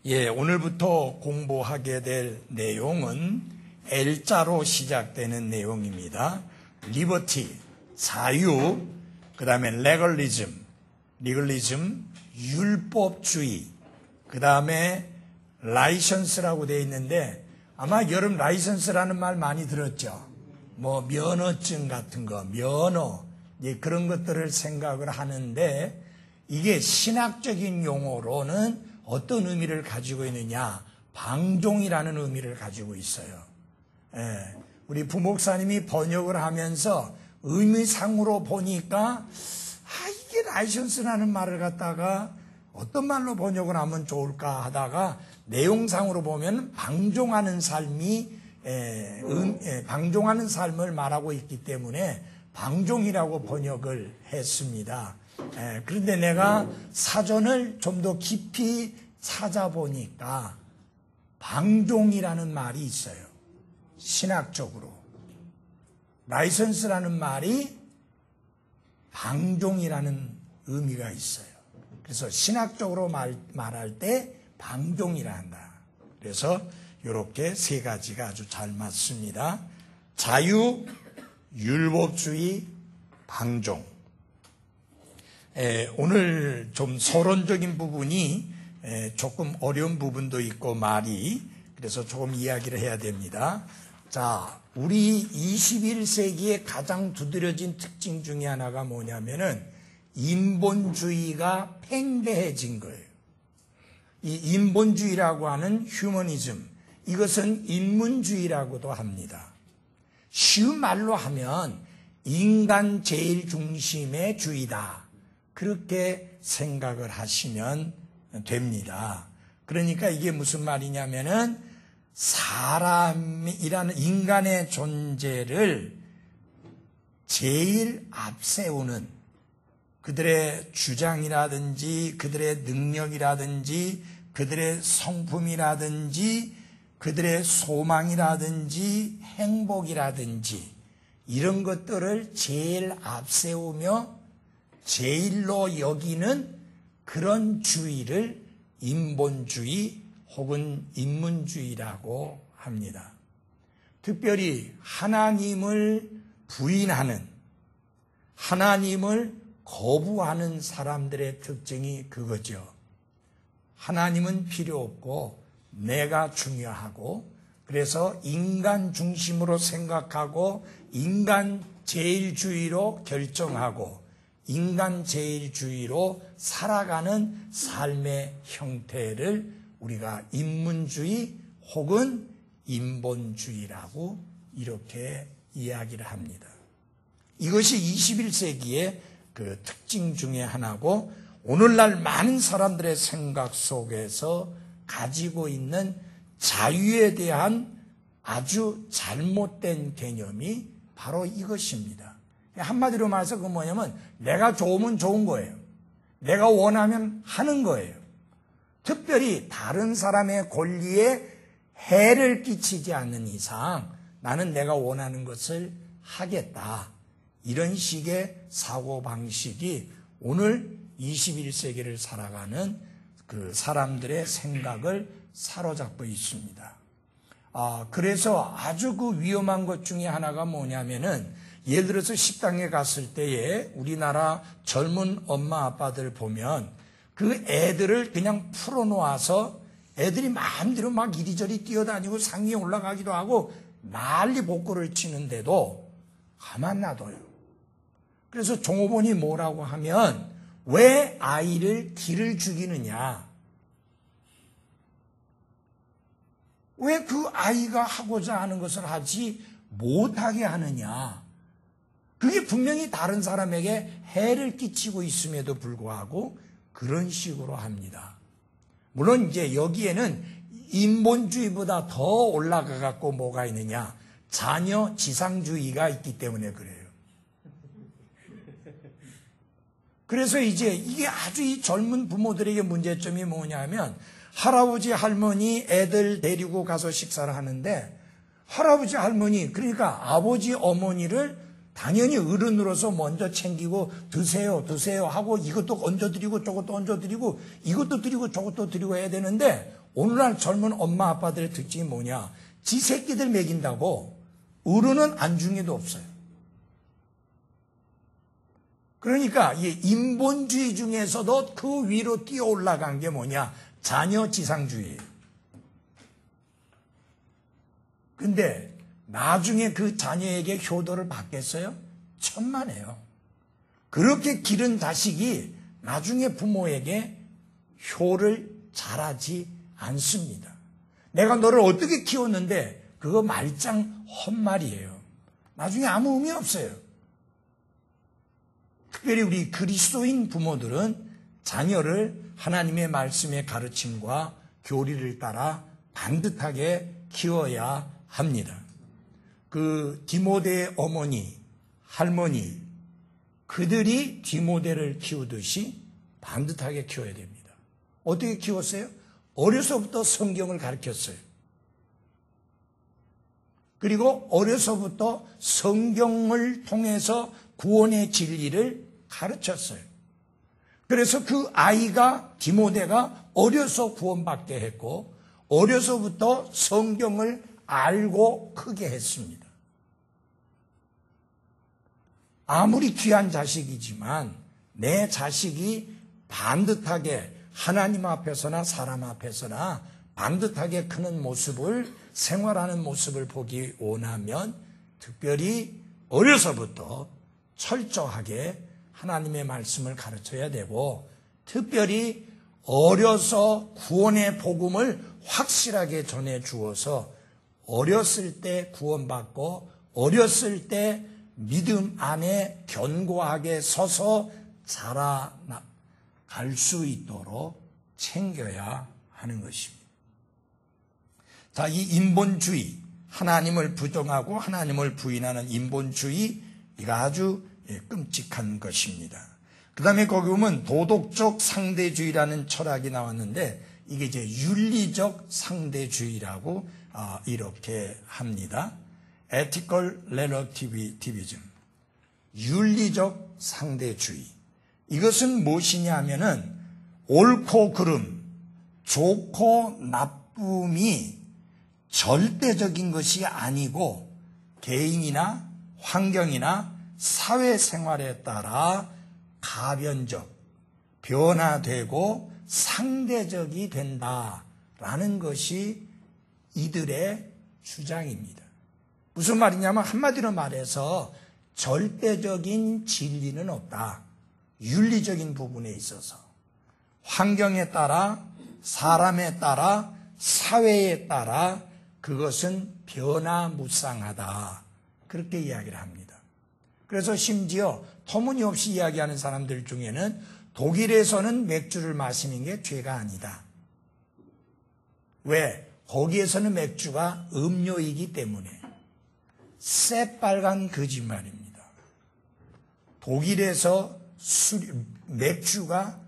오늘부터 공부하게 될 내용은 L자로 시작되는 내용입니다. 리버티, 자유, 그 다음에 레걸리즘, 율법주의, 그 다음에 라이선스라고 되어 있는데 아마 여러분 라이선스라는 말 많이 들었죠. 면허증 같은 거, 면허, 그런 것들을 생각을 하는데 이게 신학적인 용어로는 어떤 의미를 가지고 있느냐? 방종이라는 의미를 가지고 있어요. 우리 부목사님이 번역을 하면서 의미상으로 보니까 이게 라이선스라는 말을 갖다가 어떤 말로 번역을 하면 좋을까 하다가 내용상으로 보면 방종하는 방종하는 삶을 말하고 있기 때문에 방종이라고 번역을 했습니다. 그런데 내가 사전을 좀 더 깊이 찾아보니까 방종이라는 말이 있어요. 신학적으로. 라이선스라는 말이 방종이라는 의미가 있어요. 그래서 신학적으로 말할 때 방종이라 한다. 그래서 이렇게 세 가지가 아주 잘 맞습니다. 자유, 율법주의, 방종. 오늘 좀 서론적인 부분이 조금 어려운 부분도 있고 말이 그래서 조금 이야기를 해야 됩니다. 자, 우리 21세기의 가장 두드러진 특징 중에 하나가 뭐냐면은 인본주의가 팽배해진 거예요. 이 인본주의라고 하는 휴머니즘, 이것은 인문주의라고도 합니다. 쉬운 말로 하면 인간 제일 중심의 주의다. 그렇게 생각을 하시면 됩니다. 그러니까 이게 무슨 말이냐면은 사람이라는 인간의 존재를 제일 앞세우는 그들의 주장이라든지 그들의 능력이라든지 그들의 성품이라든지 그들의 소망이라든지 행복이라든지 이런 것들을 제일 앞세우며 제일로 여기는 그런 주의를 인본주의 혹은 인문주의라고 합니다. 특별히 하나님을 부인하는, 하나님을 거부하는 사람들의 특징이 그거죠. 하나님은 필요 없고 내가 중요하고 그래서 인간 중심으로 생각하고 인간 제일주의로 결정하고 인간 제일주의로 살아가는 삶의 형태를 우리가 인문주의 혹은 인본주의라고 이렇게 이야기를 합니다. 이것이 21세기의 그 특징 중에 하나고 오늘날 많은 사람들의 생각 속에서 가지고 있는 자유에 대한 아주 잘못된 개념이 바로 이것입니다. 한마디로 말해서 그건 뭐냐면 내가 좋으면 좋은 거예요. 내가 원하면 하는 거예요. 특별히 다른 사람의 권리에 해를 끼치지 않는 이상 나는 내가 원하는 것을 하겠다. 이런 식의 사고방식이 오늘 21세기를 살아가는 그 사람들의 생각을 사로잡고 있습니다. 그래서 아주 그 위험한 것 중에 하나가 뭐냐면은 예를 들어서 식당에 갔을 때에 우리나라 젊은 엄마 아빠들 보면 그 애들을 그냥 풀어놓아서 애들이 마음대로 막 이리저리 뛰어다니고 상 위에 올라가기도 하고 난리 복구를 치는데도 가만 놔둬요. 그래서 종업원이 뭐라고 하면 왜 아이를 길을 죽이느냐? 왜 그 아이가 하고자 하는 것을 하지 못하게 하느냐? 그게 분명히 다른 사람에게 해를 끼치고 있음에도 불구하고 그런 식으로 합니다. 물론 이제 여기에는 인본주의보다 더 올라가 갖고 뭐가 있느냐? 자녀 지상주의가 있기 때문에 그래요. 그래서 이제 이게 아주 이 젊은 부모들에게 문제점이 뭐냐면 할아버지 할머니 애들 데리고 가서 식사를 하는데 할아버지 할머니 그러니까 아버지 어머니를 당연히 어른으로서 먼저 챙기고 드세요 하고 이것도 얹어드리고 저것도 얹어드리고 이것도 드리고 저것도 드리고 해야 되는데 오늘날 젊은 엄마 아빠들의 특징이 뭐냐? 지 새끼들 먹인다고 어른은 안중에도 없어요. 그러니까 이 인본주의 중에서도 그 위로 뛰어 올라간 게 뭐냐? 자녀 지상주의예요. 근데 나중에 그 자녀에게 효도를 받겠어요? 천만에요. 그렇게 기른 자식이 나중에 부모에게 효를 잘하지 않습니다. 내가 너를 어떻게 키웠는데 그거 말짱 헛말이에요. 나중에 아무 의미 없어요. 특별히 우리 그리스도인 부모들은 자녀를 하나님의 말씀의 가르침과 교리를 따라 반듯하게 키워야 합니다. 그 디모데의 어머니, 할머니, 그들이 디모데를 키우듯이 반듯하게 키워야 됩니다. 어떻게 키웠어요? 어려서부터 성경을 가르쳤어요. 그리고 어려서부터 성경을 통해서 구원의 진리를 가르쳤어요. 그래서 그 아이가, 디모데가 어려서 구원받게 했고 어려서부터 성경을 알고 크게 했습니다. 아무리 귀한 자식이지만 내 자식이 반듯하게 하나님 앞에서나 사람 앞에서나 반듯하게 크는 모습을, 생활하는 모습을 보기 원하면 특별히 어려서부터 철저하게 하나님의 말씀을 가르쳐야 되고, 특별히 어려서 구원의 복음을 확실하게 전해 주어서 어렸을 때 구원받고 어렸을 때 믿음 안에 견고하게 서서 자라갈 수 있도록 챙겨야 하는 것입니다. 자, 이 인본주의, 하나님을 부정하고 하나님을 부인하는 인본주의, 이거 아주 끔찍한 것입니다. 그 다음에 거기 보면 도덕적 상대주의라는 철학이 나왔는데 이게 이제 윤리적 상대주의라고 이렇게 합니다. Ethical Relativism, 윤리적 상대주의. 이것은 무엇이냐 하면은 옳고 그름, 좋고 나쁨이 절대적인 것이 아니고 개인이나 환경이나 사회생활에 따라 가변적, 변화되고 상대적이 된다라는 것이 이들의 주장입니다. 무슨 말이냐면 한마디로 말해서 절대적인 진리는 없다. 윤리적인 부분에 있어서 환경에 따라, 사람에 따라, 사회에 따라 그것은 변화무쌍하다. 그렇게 이야기를 합니다. 그래서 심지어 터무니없이 이야기하는 사람들 중에는 독일에서는 맥주를 마시는 게 죄가 아니다. 왜? 거기에서는 맥주가 음료이기 때문에. 새빨간 거짓말입니다. 독일에서 맥주가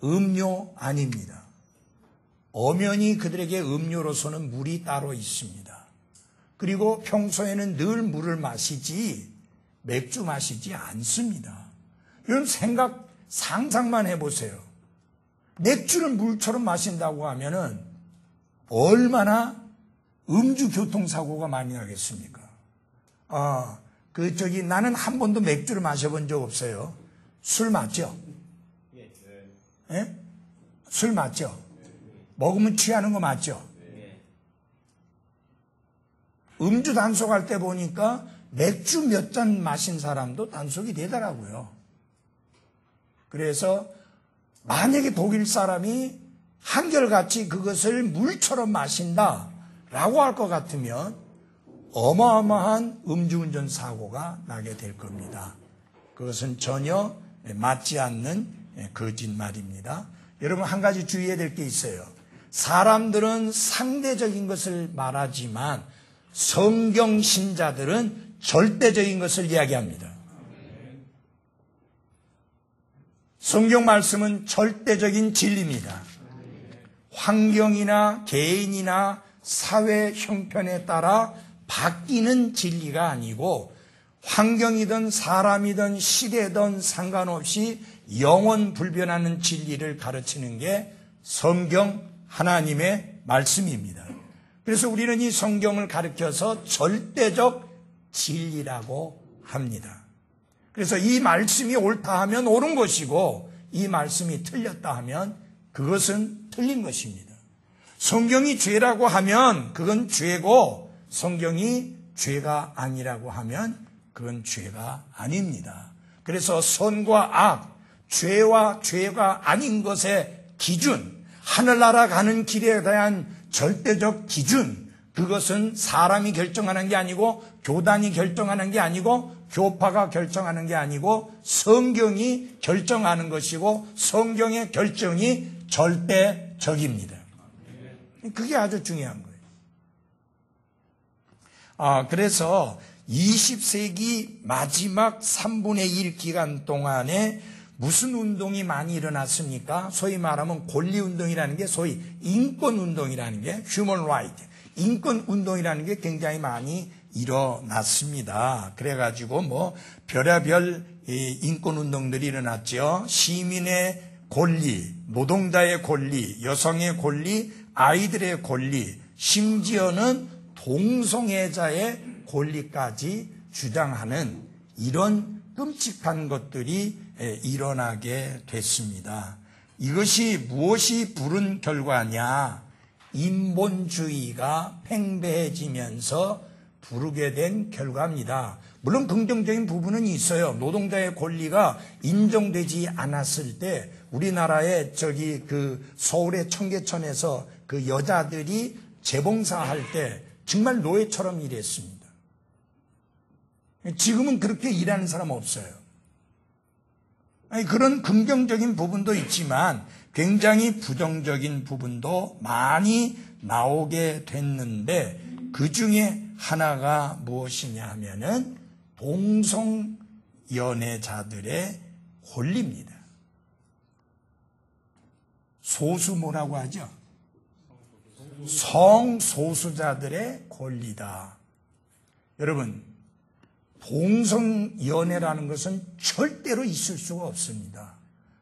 음료 아닙니다. 엄연히 그들에게 음료로서는 물이 따로 있습니다. 그리고 평소에는 늘 물을 마시지 맥주 마시지 않습니다. 이런 상상만 해보세요. 맥주를 물처럼 마신다고 하면은 얼마나 음주 교통사고가 많이 나겠습니까? 나는 한 번도 맥주를 마셔본 적 없어요. 술 맞죠? 예? 술 맞죠? 먹으면 취하는 거 맞죠? 음주 단속할 때 보니까 맥주 몇 잔 마신 사람도 단속이 되더라고요. 그래서 만약에 독일 사람이 한결같이 그것을 물처럼 마신다라고 할 것 같으면 어마어마한 음주운전 사고가 나게 될 겁니다. 그것은 전혀 맞지 않는 거짓말입니다. 여러분 한 가지 주의해야 될 게 있어요. 사람들은 상대적인 것을 말하지만 성경 신자들은 절대적인 것을 이야기합니다. 성경 말씀은 절대적인 진리입니다. 환경이나 개인이나 사회 형편에 따라 바뀌는 진리가 아니고 환경이든 사람이든 시대든 상관없이 영원 불변하는 진리를 가르치는 게 성경 하나님의 말씀입니다. 그래서 우리는 이 성경을 가르쳐서 절대적 진리라고 합니다. 그래서 이 말씀이 옳다 하면 옳은 것이고 이 말씀이 틀렸다 하면 그것은 틀린 것입니다. 성경이 죄라고 하면 그건 죄고 성경이 죄가 아니라고 하면 그건 죄가 아닙니다. 그래서 선과 악, 죄와 죄가 아닌 것의 기준, 하늘나라 가는 길에 대한 절대적 기준, 그것은 사람이 결정하는 게 아니고 교단이 결정하는 게 아니고 교파가 결정하는 게 아니고 성경이 결정하는 것이고 성경의 결정이 절대적입니다. 그게 아주 중요한 거예요. 그래서 20세기 마지막 3분의 1 기간 동안에 무슨 운동이 많이 일어났습니까? 소위 말하면 권리운동이라는 게 소위 인권운동이라는 게 human right, 인권운동이라는 게 굉장히 많이 일어났습니다. 그래가지고 별의별 인권운동들이 일어났죠. 시민의 권리, 노동자의 권리, 여성의 권리, 아이들의 권리, 심지어는 동성애자의 권리까지 주장하는 이런 끔찍한 것들이 일어나게 됐습니다. 이것이 무엇이 부른 결과냐? 인본주의가 팽배해지면서 부르게 된 결과입니다. 물론 긍정적인 부분은 있어요. 노동자의 권리가 인정되지 않았을 때 우리나라의 서울의 청계천에서 그 여자들이 재봉사할 때 정말 노예처럼 일했습니다. 지금은 그렇게 일하는 사람 없어요. 그런 긍정적인 부분도 있지만 굉장히 부정적인 부분도 많이 나오게 됐는데 그 중에 하나가 무엇이냐 하면은 동성연애자들의 권리입니다. 소수 뭐라고 하죠? 성소수자들의 권리다. 여러분, 동성연애라는 것은 절대로 있을 수가 없습니다.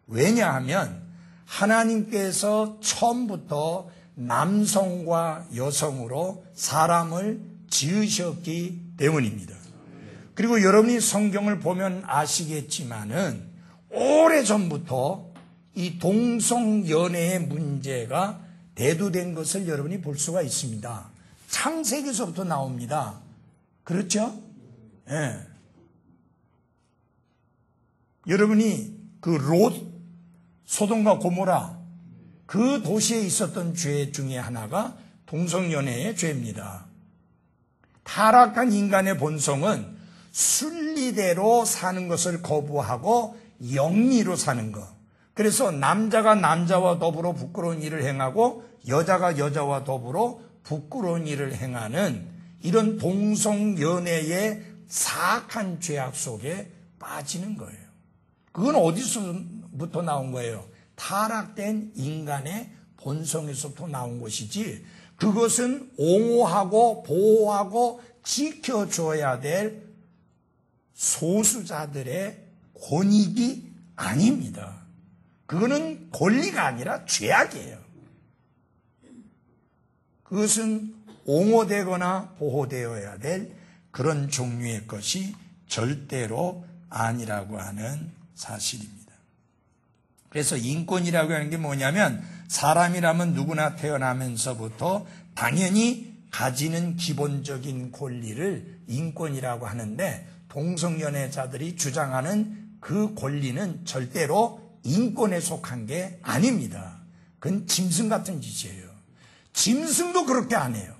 왜냐하면 하나님께서 처음부터 남성과 여성으로 사람을 지으셨기 때문입니다. 그리고 여러분이 성경을 보면 아시겠지만은 오래전부터 이 동성연애의 문제가 대두된 것을 여러분이 볼 수가 있습니다. 창세기에서부터 나옵니다. 그렇죠? 예. 여러분이 그 롯, 소돔과 고모라 그 도시에 있었던 죄 중에 하나가 동성연애의 죄입니다. 타락한 인간의 본성은 순리대로 사는 것을 거부하고 영리로 사는 것. 그래서 남자가 남자와 더불어 부끄러운 일을 행하고 여자가 여자와 더불어 부끄러운 일을 행하는 이런 동성연애의 사악한 죄악 속에 빠지는 거예요. 그건 어디서부터 나온 거예요? 타락된 인간의 본성에서부터 나온 것이지 그것은 옹호하고 보호하고 지켜줘야 될 소수자들의 권익이 아닙니다. 그거는 권리가 아니라 죄악이에요. 그것은 옹호되거나 보호되어야 될 그런 종류의 것이 절대로 아니라고 하는 사실입니다. 그래서 인권이라고 하는 게 뭐냐면 사람이라면 누구나 태어나면서부터 당연히 가지는 기본적인 권리를 인권이라고 하는데 동성연애자들이 주장하는 그 권리는 절대로 인권에 속한 게 아닙니다. 그건 짐승 같은 짓이에요. 짐승도 그렇게 안 해요.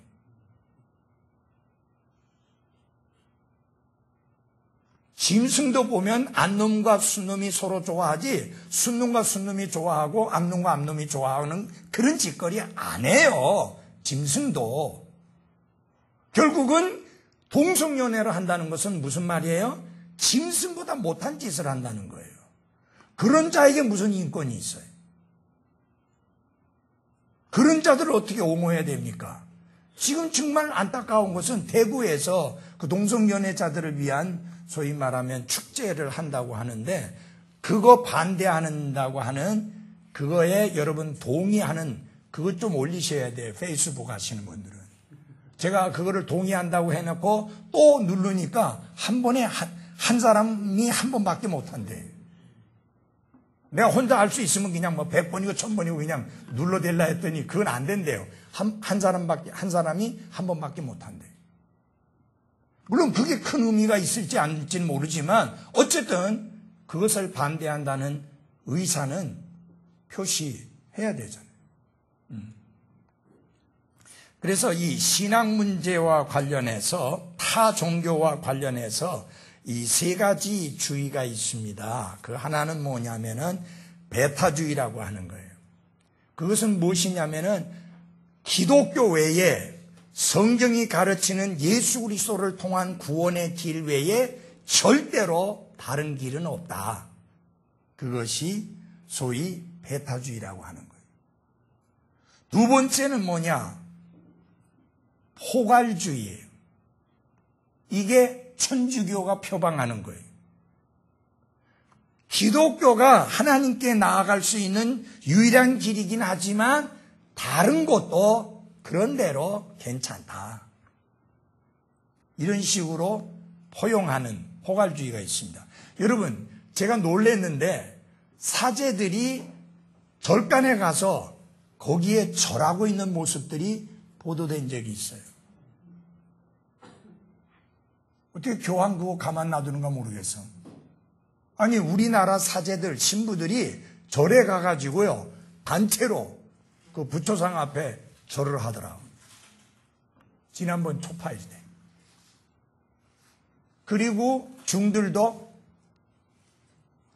짐승도 보면 암놈과 순놈이 서로 좋아하지 순놈과 순놈이 좋아하고 암놈과 암놈이 좋아하는 그런 짓거리 안 해요. 짐승도. 결국은 동성연애를 한다는 것은 무슨 말이에요? 짐승보다 못한 짓을 한다는 거예요. 그런 자에게 무슨 인권이 있어요? 그런 자들을 어떻게 옹호해야 됩니까? 지금 정말 안타까운 것은 대구에서 그 동성연애자들을 위한 소위 말하면 축제를 한다고 하는데 그거 반대한다고 하는 그거에 여러분 동의하는 그것 좀 올리셔야 돼요. 페이스북 하시는 분들은. 제가 그거를 동의한다고 해놓고 또 누르니까 한 번에 한 사람이 한 번밖에 못한대. 내가 혼자 할 수 있으면 그냥 뭐 100번이고 1000번이고 그냥 눌러댈라 했더니 그건 안 된대요. 한 사람이 한 번밖에 못한대. 물론 그게 큰 의미가 있을지 아닐지는 모르지만 어쨌든 그것을 반대한다는 의사는 표시해야 되잖아요. 그래서 이 신앙 문제와 관련해서 타 종교와 관련해서 이 세 가지 주의가 있습니다. 그 하나는 뭐냐면은 배타주의라고 하는 거예요. 그것은 무엇이냐면은 기독교 외에 성경이 가르치는 예수 그리스도를 통한 구원의 길 외에 절대로 다른 길은 없다. 그것이 소위 배타주의라고 하는 거예요. 두 번째는 뭐냐? 포괄주의예요. 이게 천주교가 표방하는 거예요. 기독교가 하나님께 나아갈 수 있는 유일한 길이긴 하지만 다른 것도 그런대로 괜찮다. 이런 식으로 포용하는 포괄주의가 있습니다. 여러분, 제가 놀랐는데 사제들이 절간에 가서 거기에 절하고 있는 모습들이 보도된 적이 있어요. 어떻게 교황 그거 가만 놔두는가 모르겠어. 아니, 우리나라 사제들, 신부들이 절에 가가지고요, 단체로 그 부처상 앞에 절을 하더라고. 지난번 초파일 때. 그리고 중들도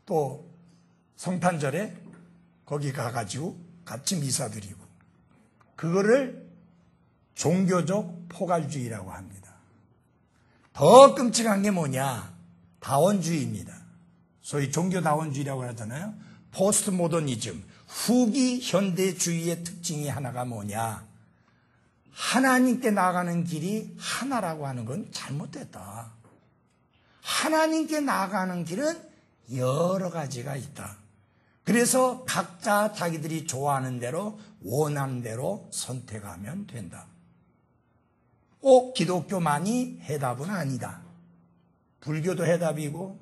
또 성탄절에 거기 가가지고 같이 미사 드리고, 그거를 종교적 포괄주의라고 합니다. 더 끔찍한 게 뭐냐? 다원주의입니다. 소위 종교다원주의라고 하잖아요. 포스트 모더니즘, 후기 현대주의의 특징이 하나가 뭐냐? 하나님께 나아가는 길이 하나라고 하는 건 잘못됐다. 하나님께 나아가는 길은 여러 가지가 있다. 그래서 각자 자기들이 좋아하는 대로 원하는 대로 선택하면 된다. 꼭 기독교만이 해답은 아니다. 불교도 해답이고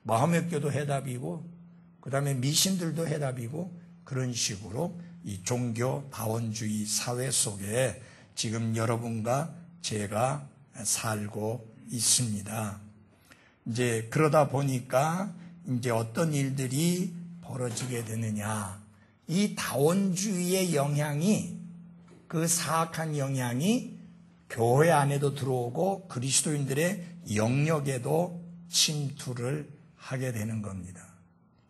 마호메교도 해답이고 그 다음에 미신들도 해답이고 그런 식으로 이 종교다원주의 사회 속에 지금 여러분과 제가 살고 있습니다. 이제 그러다 보니까 이제 어떤 일들이 벌어지게 되느냐. 이 다원주의의 영향이, 그 사악한 영향이 교회 안에도 들어오고 그리스도인들의 영역에도 침투를 하게 되는 겁니다.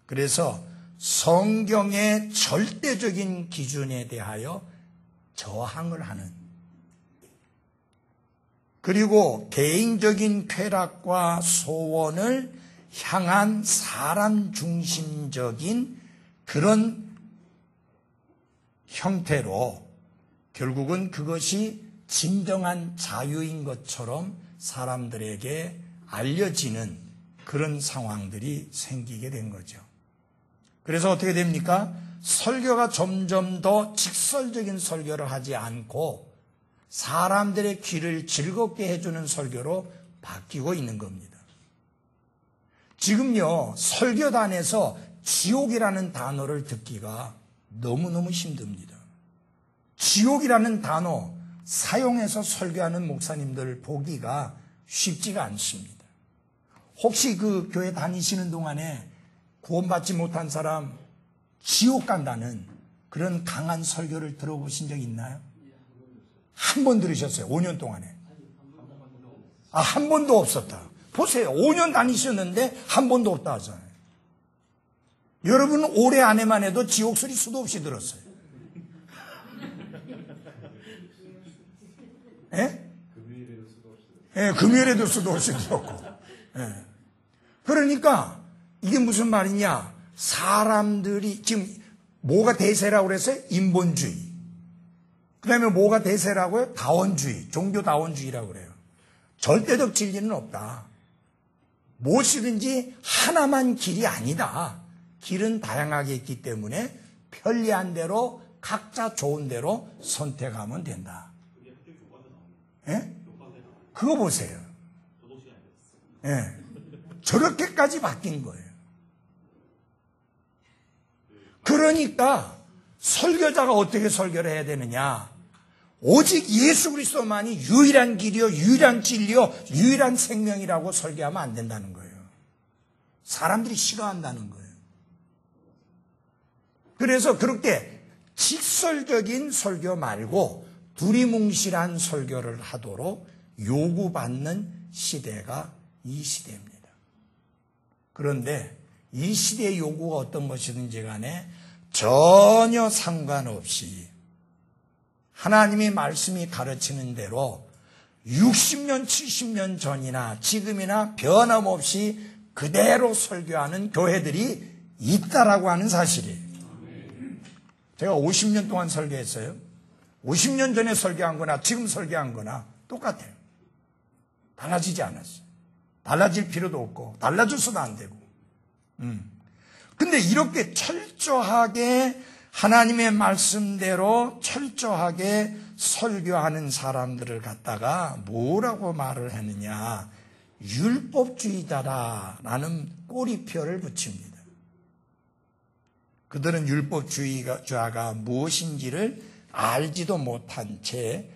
그래서 성경의 절대적인 기준에 대하여 저항을 하는, 그리고 개인적인 쾌락과 소원을 향한 사람 중심적인 그런 형태로 결국은 그것이 진정한 자유인 것처럼 사람들에게 알려지는 그런 상황들이 생기게 된 거죠. 그래서 어떻게 됩니까? 설교가 점점 더 직설적인 설교를 하지 않고 사람들의 귀를 즐겁게 해주는 설교로 바뀌고 있는 겁니다. 지금요, 설교단에서 지옥이라는 단어를 듣기가 너무너무 힘듭니다. 지옥이라는 단어 사용해서 설교하는 목사님들 보기가 쉽지가 않습니다. 혹시 그 교회 다니시는 동안에 구원받지 못한 사람 지옥 간다는 그런 강한 설교를 들어보신 적 있나요? 한 번 들으셨어요? 5년 동안에. 한 번도 없었다. 보세요. 5년 다니셨는데 한 번도 없다 하잖아요. 여러분은 올해 안에만 해도 지옥 소리 수도 없이 들었어요. 예? 금요일에도 수도 없이 들었고. 예. 그러니까 이게 무슨 말이냐? 사람들이 지금 뭐가 대세라고 그랬어요? 인본주의. 그 다음에 뭐가 대세라고요? 다원주의, 종교다원주의라고 그래요. 절대적 진리는 없다. 무엇이든지 하나만 길이 아니다. 길은 다양하게 있기 때문에 편리한 대로 각자 좋은 대로 선택하면 된다. 예? 그거 보세요. 예. 저렇게까지 바뀐 거예요. 그러니까 설교자가 어떻게 설교를 해야 되느냐? 오직 예수 그리스도만이 유일한 길이요, 유일한 진리요, 유일한 생명이라고 설교하면 안 된다는 거예요. 사람들이 싫어한다는 거예요. 그래서 그렇게 직설적인 설교 말고 두리뭉실한 설교를 하도록 요구받는 시대가 이 시대입니다. 그런데 이 시대의 요구가 어떤 것이든지 간에 전혀 상관없이 하나님의 말씀이 가르치는 대로 60년, 70년 전이나 지금이나 변함없이 그대로 설교하는 교회들이 있다라고 하는 사실이에요. 제가 50년 동안 설교했어요. 50년 전에 설교한 거나 지금 설교한 거나 똑같아요. 달라지지 않았어요. 달라질 필요도 없고 달라져서도 안 되고. 근데 이렇게 철저하게 하나님의 말씀대로 철저하게 설교하는 사람들을 갖다가 뭐라고 말을 하느냐? 율법주의자라는 꼬리표를 붙입니다. 그들은 율법주의자가 무엇인지를 알지도 못한 채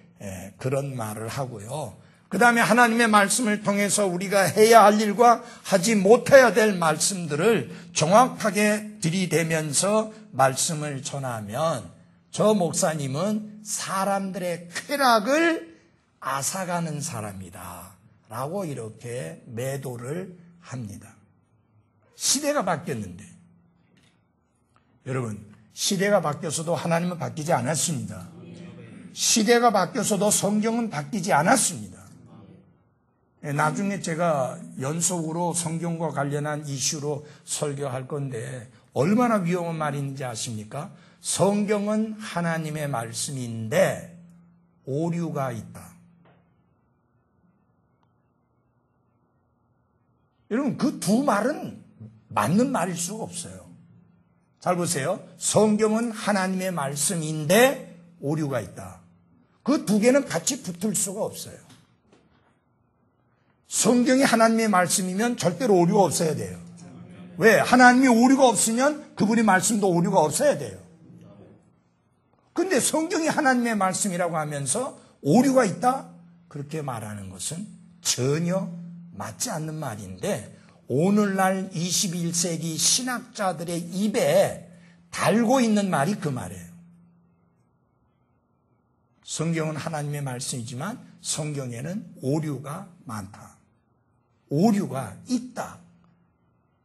그런 말을 하고요. 그 다음에 하나님의 말씀을 통해서 우리가 해야 할 일과 하지 못해야 될 말씀들을 정확하게 들이대면서 말씀을 전하면 저 목사님은 사람들의 쾌락을 앗아가는 사람이다 라고 이렇게 매도를 합니다. 시대가 바뀌었는데 여러분, 시대가 바뀌어서도 하나님은 바뀌지 않았습니다. 시대가 바뀌어서도 성경은 바뀌지 않았습니다. 나중에 제가 연속으로 성경과 관련한 이슈로 설교할 건데 얼마나 위험한 말인지 아십니까? 성경은 하나님의 말씀인데 오류가 있다. 여러분, 그 두 말은 맞는 말일 수가 없어요. 잘 보세요. 성경은 하나님의 말씀인데 오류가 있다. 그 두 개는 같이 붙을 수가 없어요. 성경이 하나님의 말씀이면 절대로 오류가 없어야 돼요. 왜? 하나님이 오류가 없으면 그분의 말씀도 오류가 없어야 돼요. 근데 성경이 하나님의 말씀이라고 하면서 오류가 있다? 그렇게 말하는 것은 전혀 맞지 않는 말인데 오늘날 21세기 신학자들의 입에 달고 있는 말이 그 말이에요. 성경은 하나님의 말씀이지만 성경에는 오류가 많다. 오류가 있다.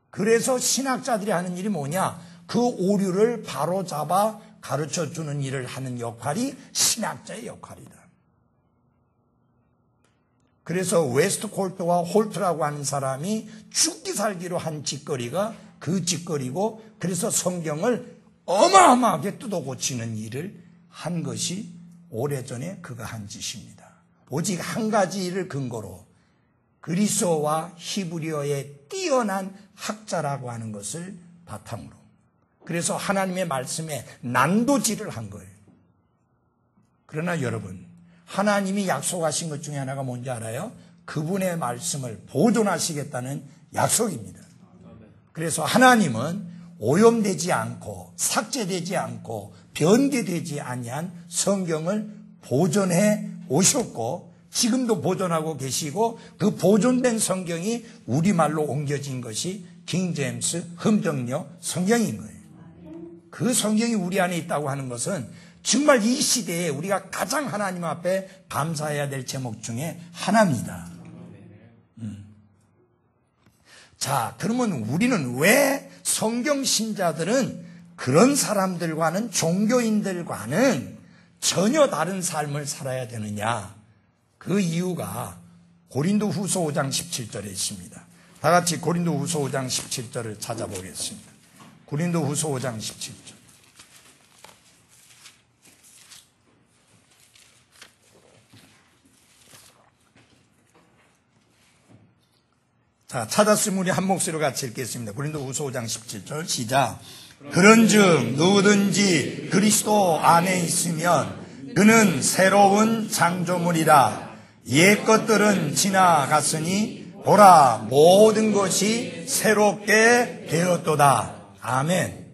그래서 신학자들이 하는 일이 뭐냐? 그 오류를 바로잡아 가르쳐주는 일을 하는 역할이 신학자의 역할이다. 그래서 웨스트콜트와 홀트라고 하는 사람이 죽기 살기로 한 짓거리가 그 짓거리고 그래서 성경을 어마어마하게 뜯어 고치는 일을 한 것이 오래전에 그가 한 짓입니다. 오직 한 가지 일을 근거로 그리스어와 히브리어의 뛰어난 학자라고 하는 것을 바탕으로 그래서 하나님의 말씀에 난도질을 한 거예요. 그러나 여러분, 하나님이 약속하신 것 중에 하나가 뭔지 알아요? 그분의 말씀을 보존하시겠다는 약속입니다. 그래서 하나님은 오염되지 않고 삭제되지 않고 변개되지 아니한 성경을 보존해 오셨고 지금도 보존하고 계시고 그 보존된 성경이 우리말로 옮겨진 것이 킹제임스 흠정려 성경인 거예요. 그 성경이 우리 안에 있다고 하는 것은 정말 이 시대에 우리가 가장 하나님 앞에 감사해야 될 제목 중에 하나입니다. 자, 그러면 우리는 왜 성경 신자들은 그런 사람들과는 종교인들과는 전혀 다른 삶을 살아야 되느냐? 그 이유가 고린도후서 5장 17절에 있습니다. 다 같이 고린도후서 5장 17절을 찾아보겠습니다. 고린도후서 5장 17절. 자, 찾았으면 우리 한 목소리로 같이 읽겠습니다. 고린도후서 5장 17절 시작. 그런즉 누구든지 그리스도 안에 있으면 그는 새로운 창조물이라. 옛 것들은 지나갔으니 보라 모든 것이 새롭게 되었도다. 아멘.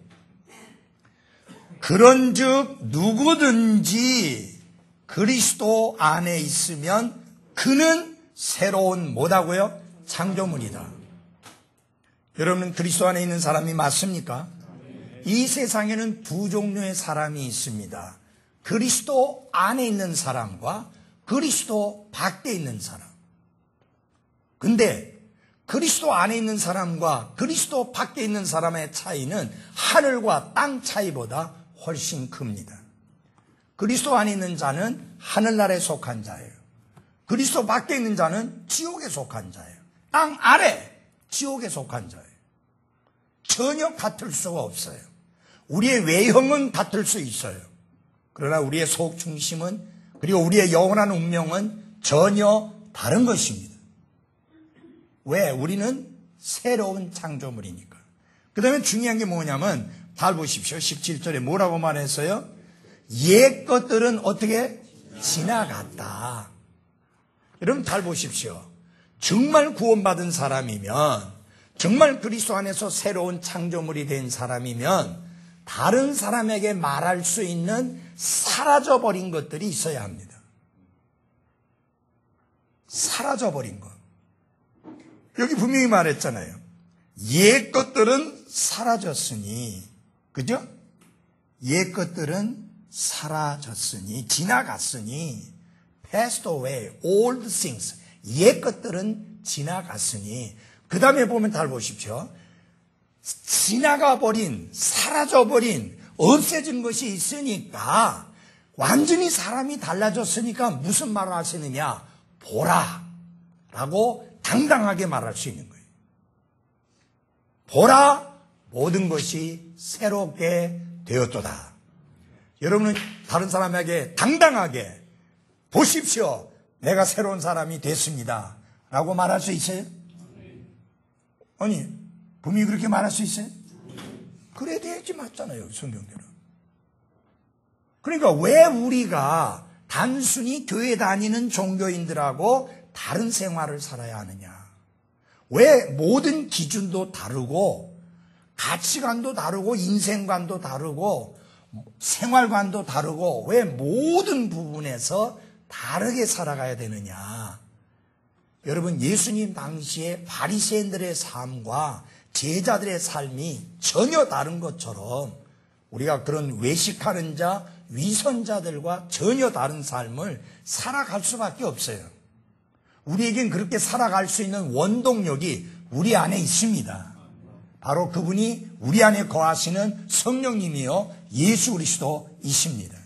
그런즉 누구든지 그리스도 안에 있으면 그는 새로운 뭐다고요? 창조물이다. 여러분은 그리스도 안에 있는 사람이 맞습니까? 이 세상에는 두 종류의 사람이 있습니다. 그리스도 안에 있는 사람과 그리스도 밖에 있는 사람. 근데 그리스도 안에 있는 사람과 그리스도 밖에 있는 사람의 차이는 하늘과 땅 차이보다 훨씬 큽니다. 그리스도 안에 있는 자는 하늘나라에 속한 자예요. 그리스도 밖에 있는 자는 지옥에 속한 자예요. 땅 아래 지옥에 속한 자예요. 전혀 같을 수가 없어요. 우리의 외형은 같을 수 있어요. 그러나 우리의 속 중심은, 그리고 우리의 영원한 운명은 전혀 다른 것입니다. 왜? 우리는 새로운 창조물이니까. 그 다음에 중요한 게 뭐냐면 잘 보십시오. 17절에 뭐라고 말했어요? 옛 것들은 어떻게? 지나갔다. 여러분 잘 보십시오. 정말 구원받은 사람이면, 정말 그리스도 안에서 새로운 창조물이 된 사람이면 다른 사람에게 말할 수 있는 사라져버린 것들이 있어야 합니다. 사라져버린 것. 여기 분명히 말했잖아요. 옛 것들은 사라졌으니, 그죠? 옛 것들은 사라졌으니, 지나갔으니, passed away, old things. 옛 것들은 지나갔으니. 그 다음에 보면 잘 보십시오. 지나가버린, 사라져버린, 없애진 것이 있으니까, 완전히 사람이 달라졌으니까 무슨 말을 하시느냐? 보라. 라고 당당하게 말할 수 있는 거예요. 보라, 모든 것이 새롭게 되었도다. 여러분은 다른 사람에게 당당하게 보십시오. 내가 새로운 사람이 됐습니다. 라고 말할 수 있어요? 아니, 분명히 그렇게 말할 수 있어요? 그래야 되지 맞잖아요, 성경대로. 그러니까 왜 우리가 단순히 교회 다니는 종교인들하고 다른 생활을 살아야 하느냐? 왜 모든 기준도 다르고 가치관도 다르고 인생관도 다르고 생활관도 다르고 왜 모든 부분에서 다르게 살아가야 되느냐? 여러분, 예수님 당시에 바리새인들의 삶과 제자들의 삶이 전혀 다른 것처럼 우리가 그런 외식하는 자, 위선자들과 전혀 다른 삶을 살아갈 수밖에 없어요. 우리에겐 그렇게 살아갈 수 있는 원동력이 우리 안에 있습니다. 바로 그분이 우리 안에 거하시는 성령님이요 예수 그리스도이십니다.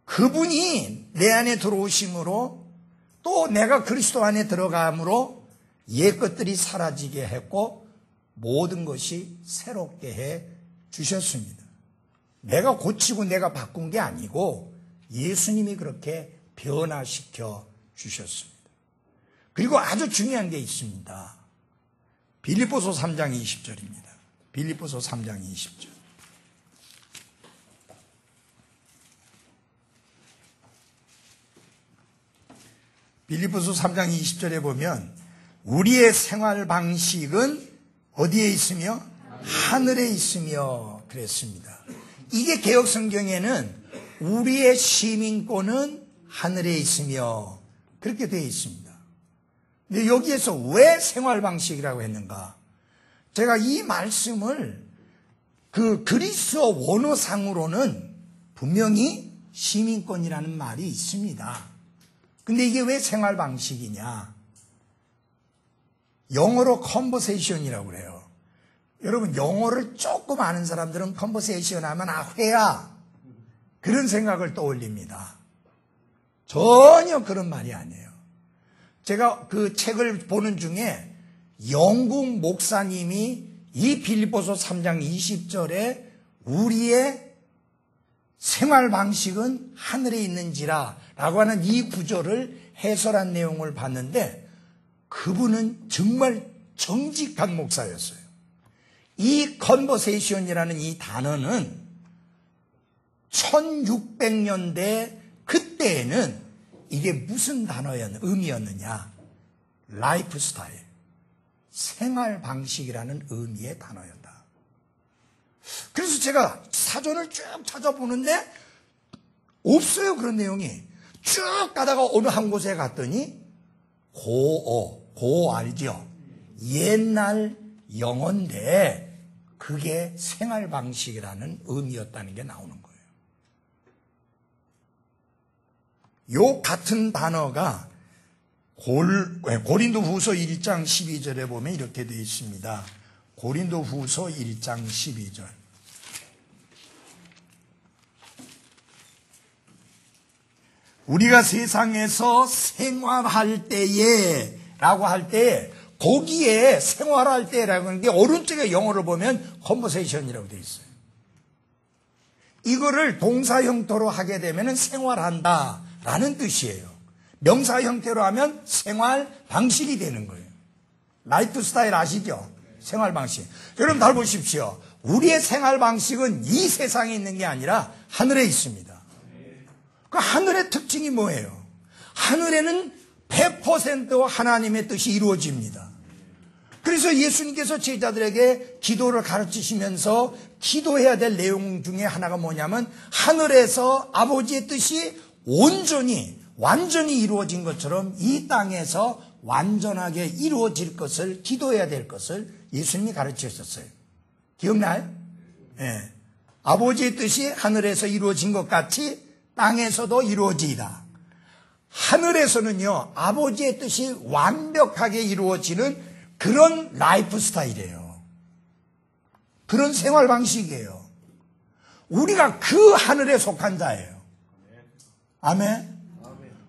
그분이 내 안에 들어오심으로 또 내가 그리스도 안에 들어감으로 옛 것들이 사라지게 했고 모든 것이 새롭게 해 주셨습니다. 내가 고치고 내가 바꾼 게 아니고 예수님이 그렇게 변화시켜 주셨습니다. 그리고 아주 중요한 게 있습니다. 빌립보서 3장 20절입니다. 빌립보서 3장 20절. 빌립보서 3장 20절에 보면 우리의 생활 방식은 어디에 있으며? 하늘에 있으며 그랬습니다. 이게 개역성경에는 우리의 시민권은 하늘에 있으며 그렇게 되어 있습니다. 근데 여기에서 왜 생활 방식이라고 했는가? 제가 이 말씀을 그 그리스어 원어상으로는 분명히 시민권이라는 말이 있습니다. 근데 이게 왜 생활 방식이냐? 영어로 conversation이라고 그래요. 여러분, 영어를 조금 아는 사람들은 conversation 하면 회야. 그런 생각을 떠올립니다. 전혀 그런 말이 아니에요. 제가 그 책을 보는 중에 영국 목사님이 이 빌립보서 3장 20절에 우리의 생활 방식은 하늘에 있는지라 라고 하는 이 구절을 해설한 내용을 봤는데 그분은 정말 정직한 목사였어요. 이 컨버세이션이라는 이 단어는 1600년대 그때에는 이게 무슨 의미였느냐? 라이프 스타일, 생활 방식이라는 의미의 단어였다. 그래서 제가 사전을 쭉 찾아보는데 없어요, 그런 내용이. 쭉 가다가 어느 한 곳에 갔더니 고어 알죠? 옛날 영어인데 그게 생활 방식이라는 의미였다는 게 나오는 거예요. 요 같은 단어가 고린도후서 1장 12절에 보면 이렇게 되어 있습니다. 고린도후서 1장 12절. 우리가 세상에서 생활할 때에 라고 할 때 거기에 생활할 때라고 하는 게 오른쪽에 영어를 보면 conversation이라고 되어 있어요. 이거를 동사 형태로 하게 되면 생활한다 라는 뜻이에요. 명사 형태로 하면 생활 방식이 되는 거예요. 라이프 스타일 아시죠? 생활 방식. 여러분 잘 보십시오. 우리의 생활 방식은 이 세상에 있는 게 아니라 하늘에 있습니다. 그 하늘의 특징이 뭐예요? 하늘에는 100% 하나님의 뜻이 이루어집니다. 그래서 예수님께서 제자들에게 기도를 가르치시면서 기도해야 될 내용 중에 하나가 뭐냐면 하늘에서 아버지의 뜻이 완전히 이루어진 것처럼 이 땅에서 완전하게 이루어질 것을 기도해야 될 것을 예수님이 가르치셨어요. 기억나요? 네. 아버지의 뜻이 하늘에서 이루어진 것 같이 땅에서도 이루어지이다. 하늘에서는요, 아버지의 뜻이 완벽하게 이루어지는 그런 라이프 스타일이에요. 그런 생활 방식이에요. 우리가 그 하늘에 속한 자예요. 아멘.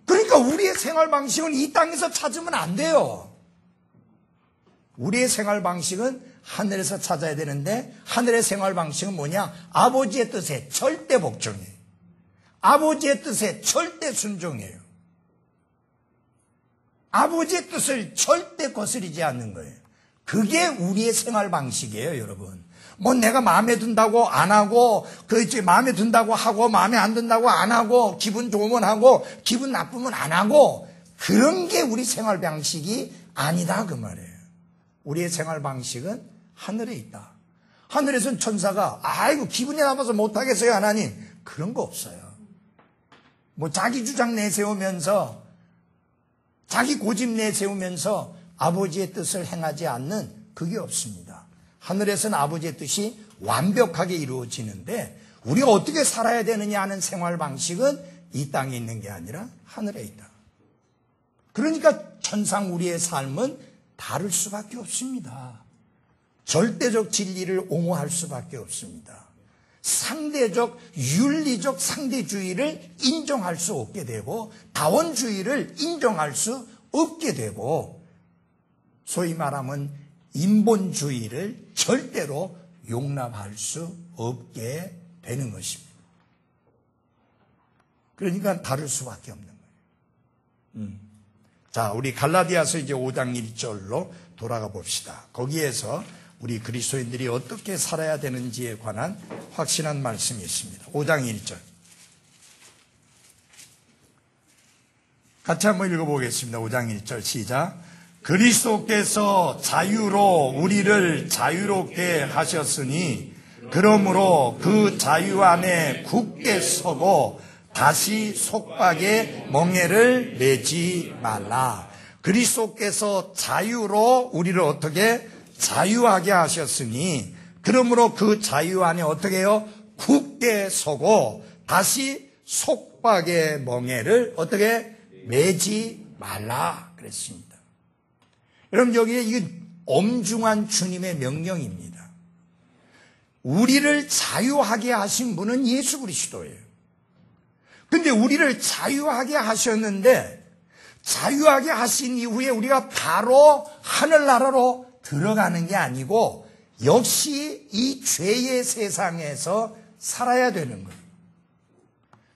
그러니까 우리의 생활 방식은 이 땅에서 찾으면 안 돼요. 우리의 생활 방식은 하늘에서 찾아야 되는데 하늘의 생활 방식은 뭐냐? 아버지의 뜻에 절대 복종이에요. 아버지의 뜻에 절대 순종해요. 아버지의 뜻을 절대 거스르지 않는 거예요. 그게 우리의 생활 방식이에요, 여러분. 뭐 내가 마음에 든다고 안 하고, 마음에 든다고 하고, 마음에 안 든다고 안 하고, 기분 좋으면 하고, 기분 나쁘면 안 하고, 그런 게 우리 생활 방식이 아니다, 그 말이에요. 우리의 생활 방식은 하늘에 있다. 하늘에선 천사가, 아이고, 기분이 나빠서 못하겠어요, 하나님. 그런 거 없어요. 뭐 자기 주장 내세우면서 자기 고집 내세우면서 아버지의 뜻을 행하지 않는 그게 없습니다. 하늘에서는 아버지의 뜻이 완벽하게 이루어지는데 우리가 어떻게 살아야 되느냐 하는 생활 방식은 이 땅에 있는 게 아니라 하늘에 있다. 그러니까 천상 우리의 삶은 다를 수밖에 없습니다. 절대적 진리를 옹호할 수밖에 없습니다. 상대적 윤리적 상대주의를 인정할 수 없게 되고 다원주의를 인정할 수 없게 되고 소위 말하면 인본주의를 절대로 용납할 수 없게 되는 것입니다. 그러니까 다를 수밖에 없는 거예요. 자, 우리 갈라디아서 이제 5장 1절로 돌아가 봅시다. 거기에서 우리 그리스도인들이 어떻게 살아야 되는지에 관한 확실한 말씀이 있습니다. 5장 1절. 같이 한번 읽어보겠습니다. 5장 1절 시작. 그리스도께서 자유로 우리를 자유롭게 하셨으니 그러므로 그 자유 안에 굳게 서고 다시 속박의 멍에를 매지 말라. 그리스도께서 자유로 우리를 어떻게 자유하게 하셨으니 그러므로 그 자유 안에 어떻게 해요? 굳게 서고 다시 속박의 멍에를 어떻게 매지 말라 그랬습니다. 여러분 여기에 이게 엄중한 주님의 명령입니다. 우리를 자유하게 하신 분은 예수 그리스도예요. 근데 우리를 자유하게 하셨는데 자유하게 하신 이후에 우리가 바로 하늘나라로 들어가는 게 아니고 역시 이 죄의 세상에서 살아야 되는 거예요.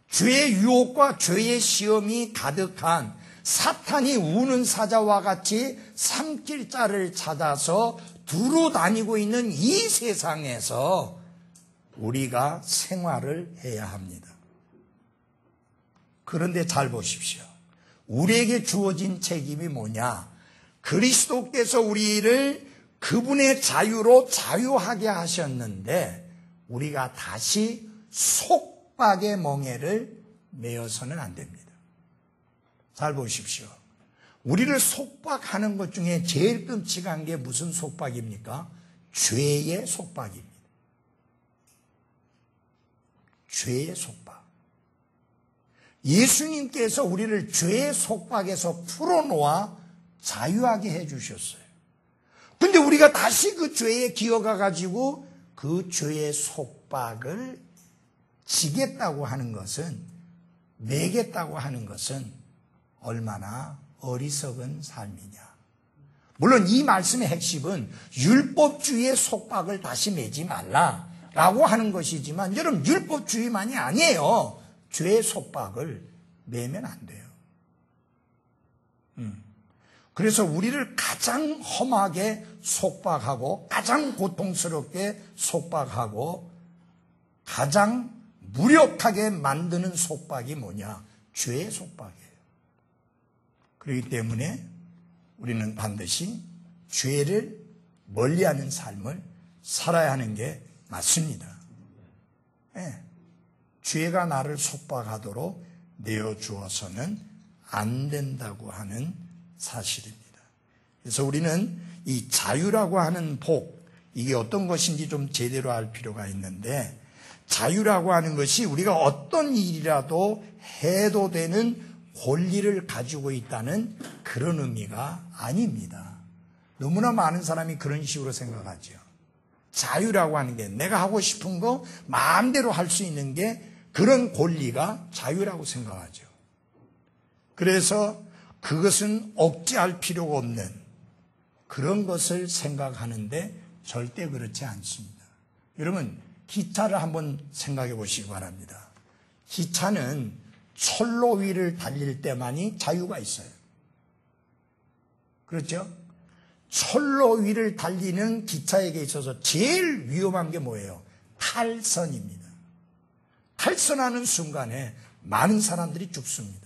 죄의 유혹과 죄의 시험이 가득한 사탄이 우는 사자와 같이 삼킬 자를 찾아서 두루 다니고 있는 이 세상에서 우리가 생활을 해야 합니다. 그런데 잘 보십시오. 우리에게 주어진 책임이 뭐냐? 그리스도께서 우리를 그분의 자유로 자유하게 하셨는데 우리가 다시 속박의 멍에를 메어서는 안 됩니다. 잘 보십시오. 우리를 속박하는 것 중에 제일 끔찍한 게 무슨 속박입니까? 죄의 속박입니다. 죄의 속박. 예수님께서 우리를 죄의 속박에서 풀어놓아 자유하게 해주셨어요. 근데 우리가 다시 그 죄에 기어가가지고 그 죄의 속박을 지겠다고 하는 것은, 매겠다고 하는 것은 얼마나 어리석은 삶이냐. 물론 이 말씀의 핵심은 율법주의의 속박을 다시 매지 말라라고 하는 것이지만, 여러분, 율법주의만이 아니에요. 죄의 속박을 매면 안 돼요. 그래서 우리를 가장 험하게 속박하고 가장 고통스럽게 속박하고 가장 무력하게 만드는 속박이 뭐냐? 죄의 속박이에요. 그렇기 때문에 우리는 반드시 죄를 멀리하는 삶을 살아야 하는 게 맞습니다. 네. 죄가 나를 속박하도록 내어주어서는 안 된다고 하는 사실입니다. 그래서 우리는 이 자유라고 하는 복, 이게 어떤 것인지 좀 제대로 알 필요가 있는데, 자유라고 하는 것이 우리가 어떤 일이라도 해도 되는 권리를 가지고 있다는 그런 의미가 아닙니다. 너무나 많은 사람이 그런 식으로 생각하죠. 자유라고 하는 게 내가 하고 싶은 거 마음대로 할 수 있는 게 그런 권리가 자유라고 생각하죠. 그래서 그것은 억제할 필요가 없는 그런 것을 생각하는데 절대 그렇지 않습니다. 여러분, 기차를 한번 생각해 보시기 바랍니다. 기차는 철로 위를 달릴 때만이 자유가 있어요. 그렇죠? 철로 위를 달리는 기차에게 있어서 제일 위험한 게 뭐예요? 탈선입니다. 탈선하는 순간에 많은 사람들이 죽습니다.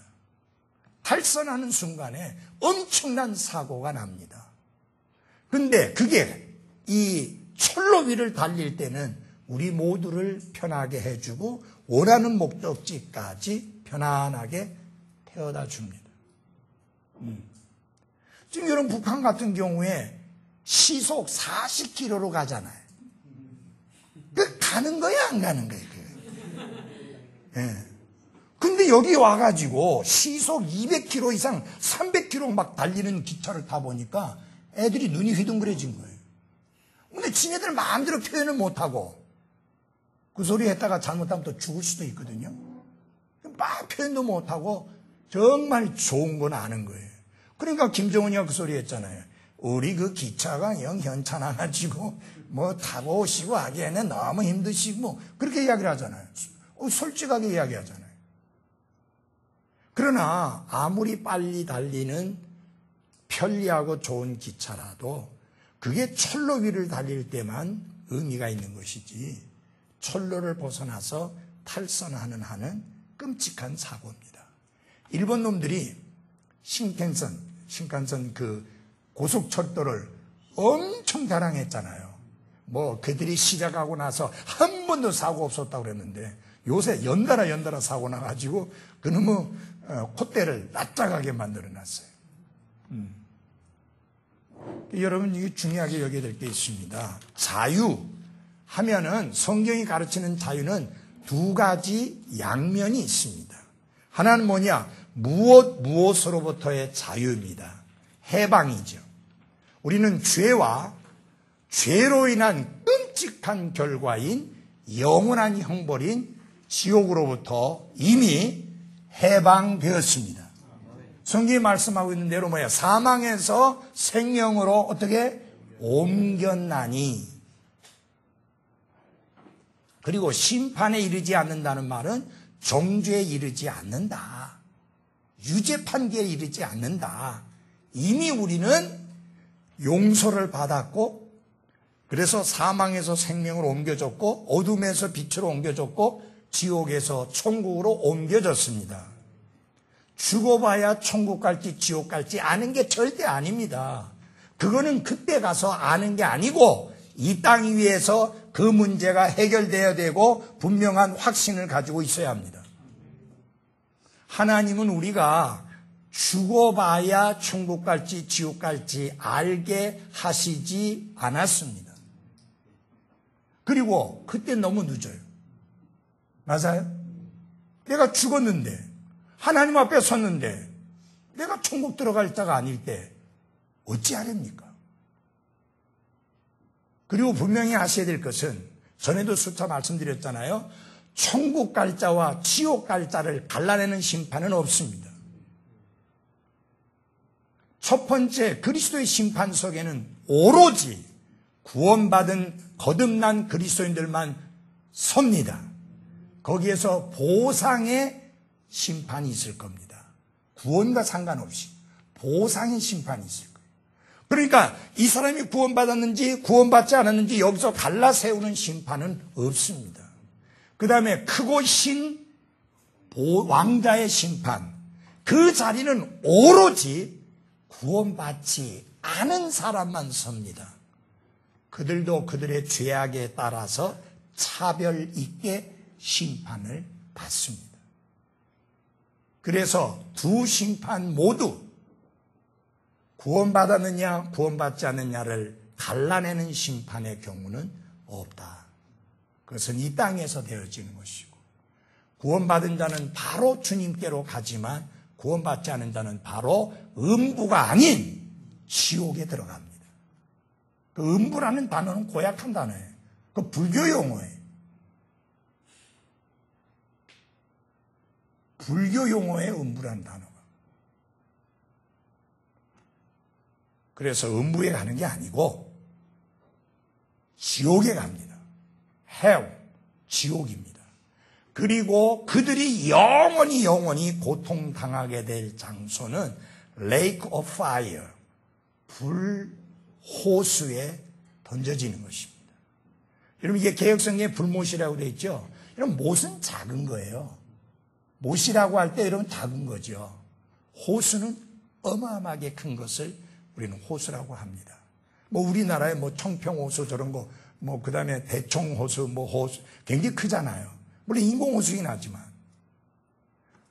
탈선하는 순간에 엄청난 사고가 납니다. 그런데 그게 이 철로 위를 달릴 때는 우리 모두를 편하게 해주고 원하는 목적지까지 편안하게 태워다 줍니다. 지금 여러분, 북한 같은 경우에 시속 40km로 가잖아요. 그 가는 거야, 안 가는 거야? 예. 근데 여기 와가지고 시속 200km 이상 300km 막 달리는 기차를 타보니까 애들이 눈이 휘둥그레진 거예요. 근데 지네들 마음대로 표현을 못하고 그 소리 했다가 잘못하면 또 죽을 수도 있거든요. 막 표현도 못하고 정말 좋은 건 아는 거예요. 그러니까 김정은이가 그 소리 했잖아요. 우리 그 기차가 영 현찮아가지고 뭐 타고 오시고 하기에는 너무 힘드시고 뭐 그렇게 이야기를 하잖아요. 솔직하게 이야기하잖아요. 그러나 아무리 빨리 달리는 편리하고 좋은 기차라도 그게 철로 위를 달릴 때만 의미가 있는 것이지 철로를 벗어나서 탈선하는 한은 끔찍한 사고입니다. 일본 놈들이 신칸센 그 고속철도를 엄청 자랑했잖아요. 뭐 그들이 시작하고 나서 한 번도 사고 없었다고 그랬는데 요새 연달아 사고 나가지고 그놈의 콧대를 납작하게 만들어놨어요. 여러분, 이게 중요하게 여겨야 될 게 있습니다. 자유 하면은 성경이 가르치는 자유는 두 가지 양면이 있습니다. 하나는 뭐냐? 무엇으로부터의 자유입니다. 해방이죠. 우리는 죄로 인한 끔찍한 결과인 영원한 형벌인 지옥으로부터 이미 해방되었습니다. 성경이 말씀하고 있는 대로 뭐야? 사망에서 생명으로 어떻게 옮겼나니. 그리고 심판에 이르지 않는다는 말은 정죄에 이르지 않는다. 유죄 판결에 이르지 않는다. 이미 우리는 용서를 받았고, 그래서 사망에서 생명으로 옮겨졌고, 어둠에서 빛으로 옮겨졌고, 지옥에서 천국으로 옮겨졌습니다. 죽어봐야 천국 갈지 지옥 갈지 아는 게 절대 아닙니다. 그거는 그때 가서 아는 게 아니고 이 땅 위에서 그 문제가 해결되어야 되고 분명한 확신을 가지고 있어야 합니다. 하나님은 우리가 죽어봐야 천국 갈지 지옥 갈지 알게 하시지 않았습니다. 그리고 그때 너무 늦어요. 맞아요? 내가 죽었는데, 하나님 앞에 섰는데, 내가 천국 들어갈 자가 아닐 때 어찌하렵니까? 그리고 분명히 아셔야 될 것은, 전에도 수차 말씀드렸잖아요. 천국 갈 자와 지옥 갈 자를 갈라내는 심판은 없습니다. 첫 번째, 그리스도의 심판 속에는 오로지 구원받은 거듭난 그리스도인들만 섭니다. 거기에서 보상의 심판이 있을 겁니다. 구원과 상관없이 보상의 심판이 있을 거예요. 그러니까 이 사람이 구원받았는지 구원받지 않았는지 여기서 갈라 세우는 심판은 없습니다. 그 다음에 크고 신 왕자의 심판, 그 자리는 오로지 구원받지 않은 사람만 섭니다. 그들도 그들의 죄악에 따라서 차별 있게 심판을 받습니다. 그래서 두 심판 모두 구원받았느냐 구원받지 않느냐를 갈라내는 심판의 경우는 없다. 그것은 이 땅에서 되어지는 것이고, 구원받은 자는 바로 주님께로 가지만 구원받지 않은 자는 바로 음부가 아닌 지옥에 들어갑니다. 그 음부라는 단어는 고약한 단어예요. 그 불교 용어예요. 불교 용어의 음부라는 단어가. 그래서 음부에 가는 게 아니고 지옥에 갑니다. hell, 지옥입니다. 그리고 그들이 영원히 고통당하게 될 장소는 lake of fire, 불호수에 던져지는 것입니다. 여러분, 이게 개역성경에 불못이라고 되어 있죠. 여러분, 못은 작은 거예요. 못이라고 할 때 여러분 작은 거죠. 호수는 어마어마하게 큰 것을 우리는 호수라고 합니다. 뭐 우리나라에 뭐 청평호수 저런 거, 뭐 그 다음에 대청호수, 뭐 호수 굉장히 크잖아요. 물론 인공호수이긴 하지만.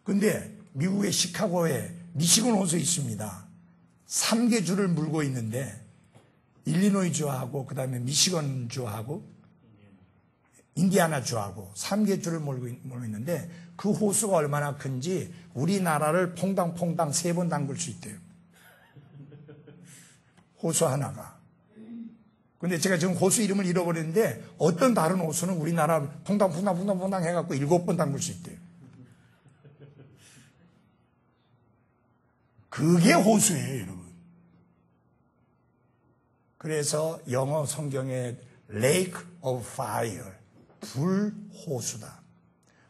근데 미국의 시카고에 미시건 호수 있습니다. 3개 줄을 물고 있는데 일리노이 주하고 그 다음에 미시건 주하고 인디아나 주하고 3개 줄을 몰고 있는데 그 호수가 얼마나 큰지 우리나라를 퐁당퐁당 3번 담글 수 있대요. 호수 하나가. 근데 제가 지금 호수 이름을 잃어버렸는데 어떤 다른 호수는 우리나라 퐁당퐁당 해갖고 7번 담글 수 있대요. 그게 호수예요, 여러분. 그래서 영어 성경에 Lake of Fire, 불호수다.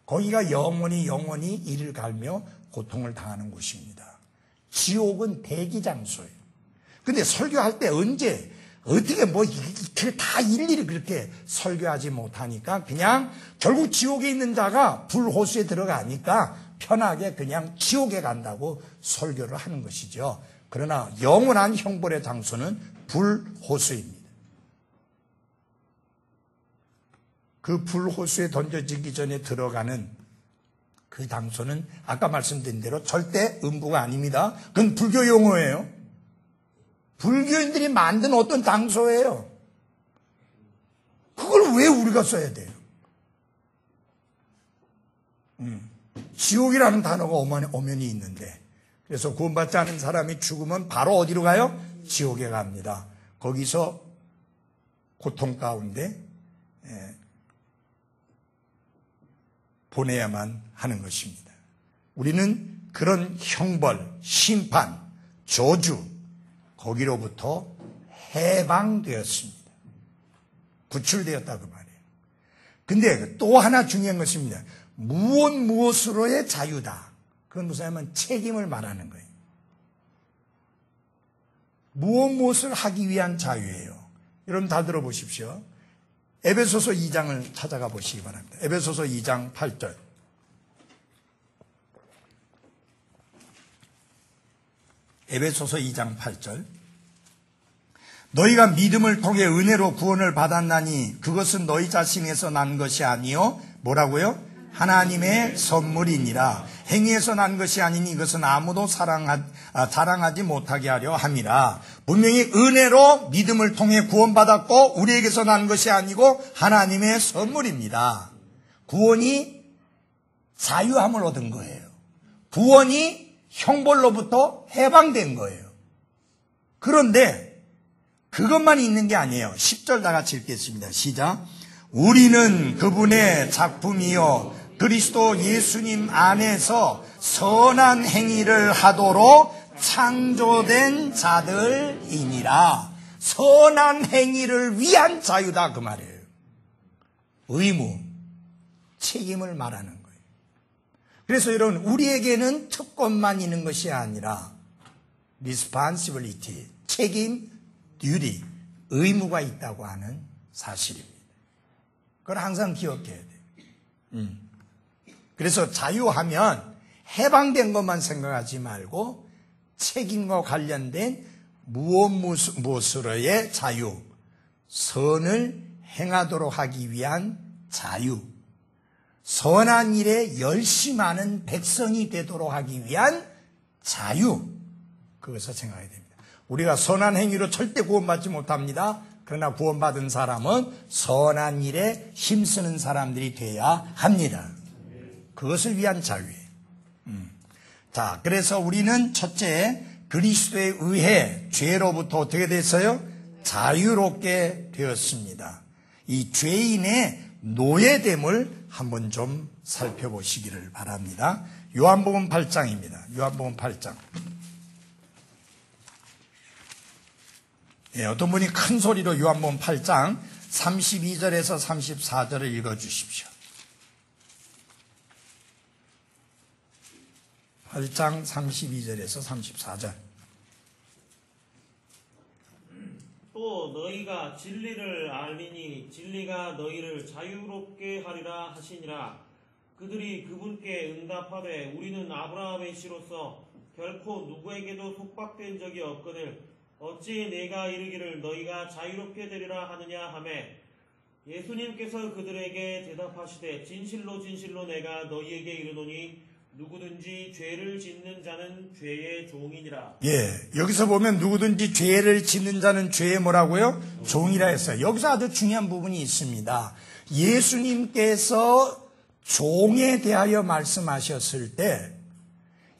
거기가 영원히 이를 갈며 고통을 당하는 곳입니다. 지옥은 대기 장소예요. 근데 설교할 때 언제 어떻게 뭐 다 일일이 그렇게 설교하지 못하니까 그냥 결국 지옥에 있는 자가 불호수에 들어가니까 편하게 그냥 지옥에 간다고 설교를 하는 것이죠. 그러나 영원한 형벌의 장소는 불호수입니다. 그 불호수에 던져지기 전에 들어가는 그 장소는 아까 말씀드린 대로 절대 음부가 아닙니다. 그건 불교 용어예요. 불교인들이 만든 어떤 장소예요. 그걸 왜 우리가 써야 돼요? 지옥이라는 단어가 엄연히 있는데, 그래서 구원받지 않은 사람이 죽으면 바로 어디로 가요? 지옥에 갑니다. 거기서 고통 가운데 보내야만 하는 것입니다. 우리는 그런 형벌, 심판, 저주, 거기로부터 해방되었습니다. 구출되었다 그 말이에요. 근데 또 하나 중요한 것입니다. 무엇으로의 자유다. 그건 무슨 책임을 말하는 거예요. 무엇을 하기 위한 자유예요. 여러분 다 들어보십시오. 에베소서 2장을 찾아가 보시기 바랍니다. 에베소서 2장 8절. 에베소서 2장 8절. 너희가 믿음을 통해 은혜로 구원을 받았나니 그것은 너희 자신에서 난 것이 아니요. 뭐라고요? 하나님의 선물이니라. 행위에서 난 것이 아니니 이것은 아무도 자랑하지 못하게 하려 함이라. 분명히 은혜로 믿음을 통해 구원받았고 우리에게서 난 것이 아니고 하나님의 선물입니다. 구원이 자유함을 얻은 거예요. 구원이 형벌로부터 해방된 거예요. 그런데 그것만 있는 게 아니에요. 10절 다 같이 읽겠습니다. 시작. 우리는 그분의 작품이요 그리스도 예수님 안에서 선한 행위를 하도록 창조된 자들이니라. 선한 행위를 위한 자유다 그 말이에요. 의무, 책임을 말하는 거예요. 그래서 여러분 우리에게는 특권만 있는 것이 아니라 responsibility, 책임, duty, 의무가 있다고 하는 사실입니다. 그걸 항상 기억해야 돼요. 그래서 자유하면 해방된 것만 생각하지 말고 책임과 관련된 무엇으로의 자유, 선을 행하도록 하기 위한 자유, 선한 일에 열심하는 백성이 되도록 하기 위한 자유, 그것을 생각해야 됩니다. 우리가 선한 행위로 절대 구원받지 못합니다. 그러나 구원받은 사람은 선한 일에 힘쓰는 사람들이 돼야 합니다. 그것을 위한 자유예요. 자, 그래서 우리는 첫째, 그리스도에 의해 죄로부터 어떻게 됐어요? 자유롭게 되었습니다. 이 죄인의 노예됨을 한번 좀 살펴보시기를 바랍니다. 요한복음 8장입니다. 요한복음 8장. 예, 어떤 분이 큰 소리로 요한복음 8장 32절에서 34절을 읽어주십시오. 8장 32절에서 34절. 또 너희가 진리를 알리니 진리가 너희를 자유롭게 하리라 하시니라. 그들이 그분께 응답하되 우리는 아브라함의 씨로서 결코 누구에게도 속박된 적이 없거늘 어찌 내가 이르기를 너희가 자유롭게 되리라 하느냐 하매 예수님께서 그들에게 대답하시되 진실로 진실로 내가 너희에게 이르노니 누구든지 죄를 짓는 자는 죄의 종이니라. 예, 여기서 보면 누구든지 죄를 짓는 자는 죄의 뭐라고요? 종이라 했어요. 여기서 아주 중요한 부분이 있습니다. 예수님께서 종에 대하여 말씀하셨을 때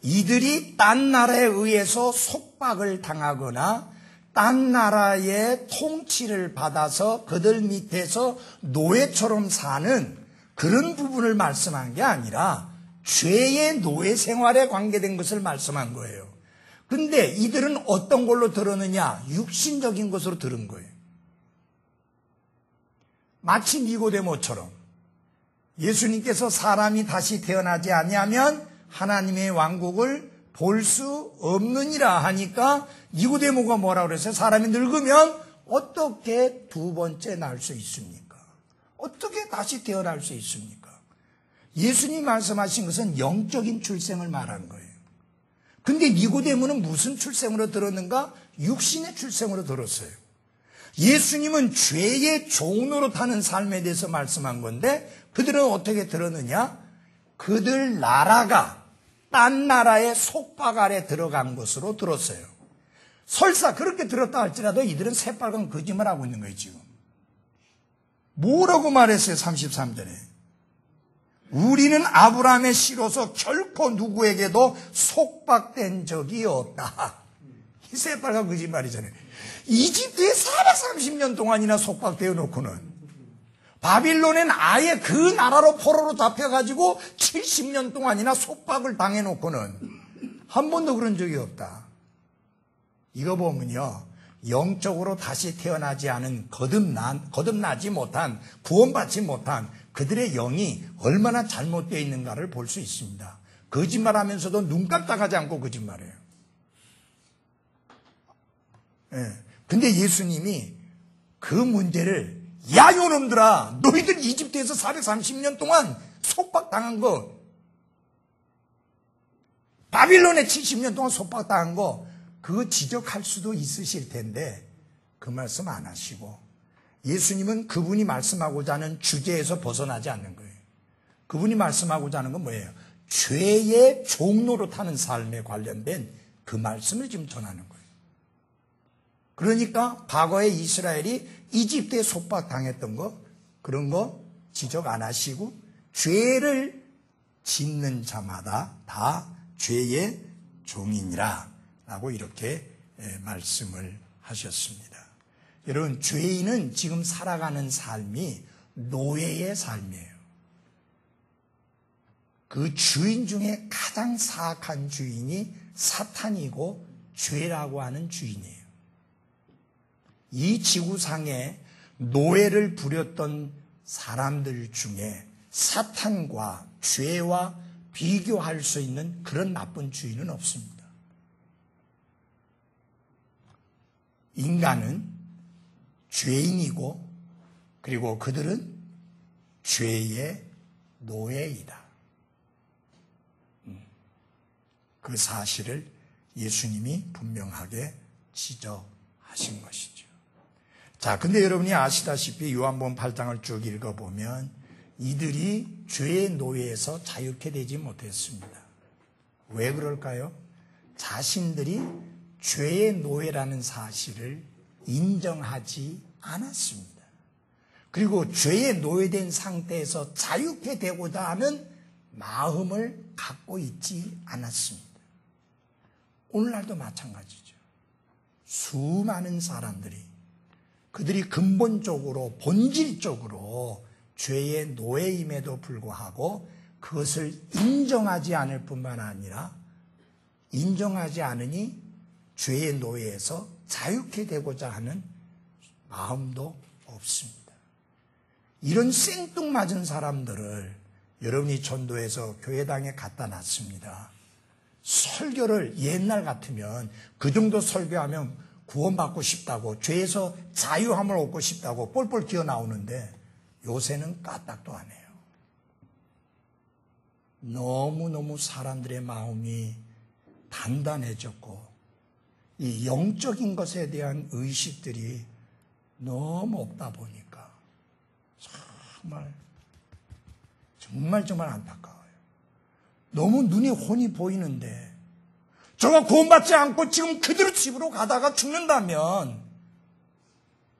이들이 딴 나라에 의해서 속박을 당하거나 딴 나라의 통치를 받아서 그들 밑에서 노예처럼 사는 그런 부분을 말씀한 게 아니라 죄의 노예 생활에 관계된 것을 말씀한 거예요. 근데 이들은 어떤 걸로 들었느냐? 육신적인 것으로 들은 거예요. 마치 니고데모처럼 예수님께서 사람이 다시 태어나지 아니하면 하나님의 왕국을 볼 수 없느니라 하니까 니고데모가 뭐라고 그랬어요? 사람이 늙으면 어떻게 두 번째 날 수 있습니까? 어떻게 다시 태어날 수 있습니까? 예수님이 말씀하신 것은 영적인 출생을 말하는 거예요. 근데 니고데모는 무슨 출생으로 들었는가? 육신의 출생으로 들었어요. 예수님은 죄의 종으로 타는 삶에 대해서 말씀한 건데 그들은 어떻게 들었느냐? 그들 나라가 딴 나라의 속박 아래 들어간 것으로 들었어요. 설사 그렇게 들었다 할지라도 이들은 새빨간 거짓말 하고 있는 거예요, 지금. 뭐라고 말했어요, 33절에? 우리는 아브라함의 씨로서 결코 누구에게도 속박된 적이 없다. 이 새빨간 거짓말이잖아요. 이집트에 430년 동안이나 속박되어 놓고는 바빌론엔 아예 그 나라로 포로로 잡혀가지고 70년 동안이나 속박을 당해놓고는 한 번도 그런 적이 없다. 이거 보면요, 영적으로 다시 태어나지 않은 거듭나지 못한, 구원받지 못한 그들의 영이 얼마나 잘못되어 있는가를 볼 수 있습니다. 거짓말하면서도 눈 깜짝하지 않고 거짓말해요. 예. 근데 예수님이 그 문제를 야 요놈들아, 너희들 이집트에서 430년 동안 속박당한 거, 바빌론에 70년 동안 속박당한 거, 그거 지적할 수도 있으실 텐데 그 말씀 안 하시고, 예수님은 그분이 말씀하고자 하는 주제에서 벗어나지 않는 거예요. 그분이 말씀하고자 하는 건 뭐예요? 죄의 종로로 타는 삶에 관련된 그 말씀을 지금 전하는 거예요. 그러니까 과거에 이스라엘이 이집트에 속박당했던 거, 그런 거 지적 안 하시고, 죄를 짓는 자마다 다 죄의 종이니라 라고 이렇게 말씀을 하셨습니다. 여러분, 죄인은 지금 살아가는 삶이 노예의 삶이에요. 그 주인 중에 가장 사악한 주인이 사탄이고 죄라고 하는 주인이에요. 이 지구상에 노예를 부렸던 사람들 중에 사탄과 죄와 비교할 수 있는 그런 나쁜 주인은 없습니다. 인간은 죄인이고, 그리고 그들은 죄의 노예이다. 그 사실을 예수님이 분명하게 지적하신 것이죠. 자, 근데 여러분이 아시다시피 요한복음 8장을 쭉 읽어보면 이들이 죄의 노예에서 자유케 되지 못했습니다. 왜 그럴까요? 자신들이 죄의 노예라는 사실을 인정하지 않았습니다. 그리고 죄에 노예된 상태에서 자유케 되고자 하는 마음을 갖고 있지 않았습니다. 오늘날도 마찬가지죠. 수많은 사람들이 그들이 근본적으로 본질적으로 죄의 노예임에도 불구하고 그것을 인정하지 않을 뿐만 아니라 인정하지 않으니 죄의 노예에서 자유케 되고자 하는 마음도 없습니다. 이런 생뚱맞은 사람들을 여러분이 전도해서 교회당에 갖다 놨습니다. 설교를 옛날 같으면 그 정도 설교하면 구원받고 싶다고, 죄에서 자유함을 얻고 싶다고 뻘뻘 기어 나오는데 요새는 까딱도 안 해요. 너무너무 사람들의 마음이 단단해졌고 이 영적인 것에 대한 의식들이 너무 없다 보니까 정말 안타까워요. 너무 눈에 혼이 보이는데 저가 구원받지 않고 지금 그대로 집으로 가다가 죽는다면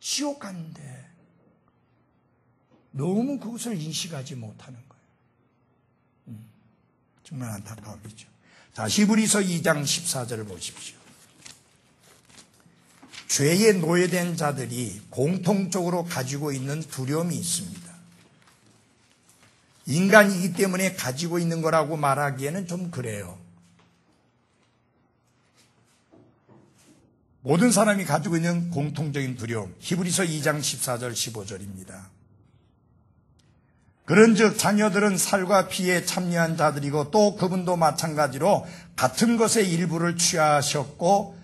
지옥 가는데 너무 그것을 인식하지 못하는 거예요. 정말 안타까운 일이죠. 자, 히브리서 2장 14절을 보십시오. 죄에 노예된 자들이 공통적으로 가지고 있는 두려움이 있습니다. 인간이기 때문에 가지고 있는 거라고 말하기에는 좀 그래요. 모든 사람이 가지고 있는 공통적인 두려움. 히브리서 2장 14절 15절입니다. 그런즉 자녀들은 살과 피에 참여한 자들이고 또 그분도 마찬가지로 같은 것의 일부를 취하셨으니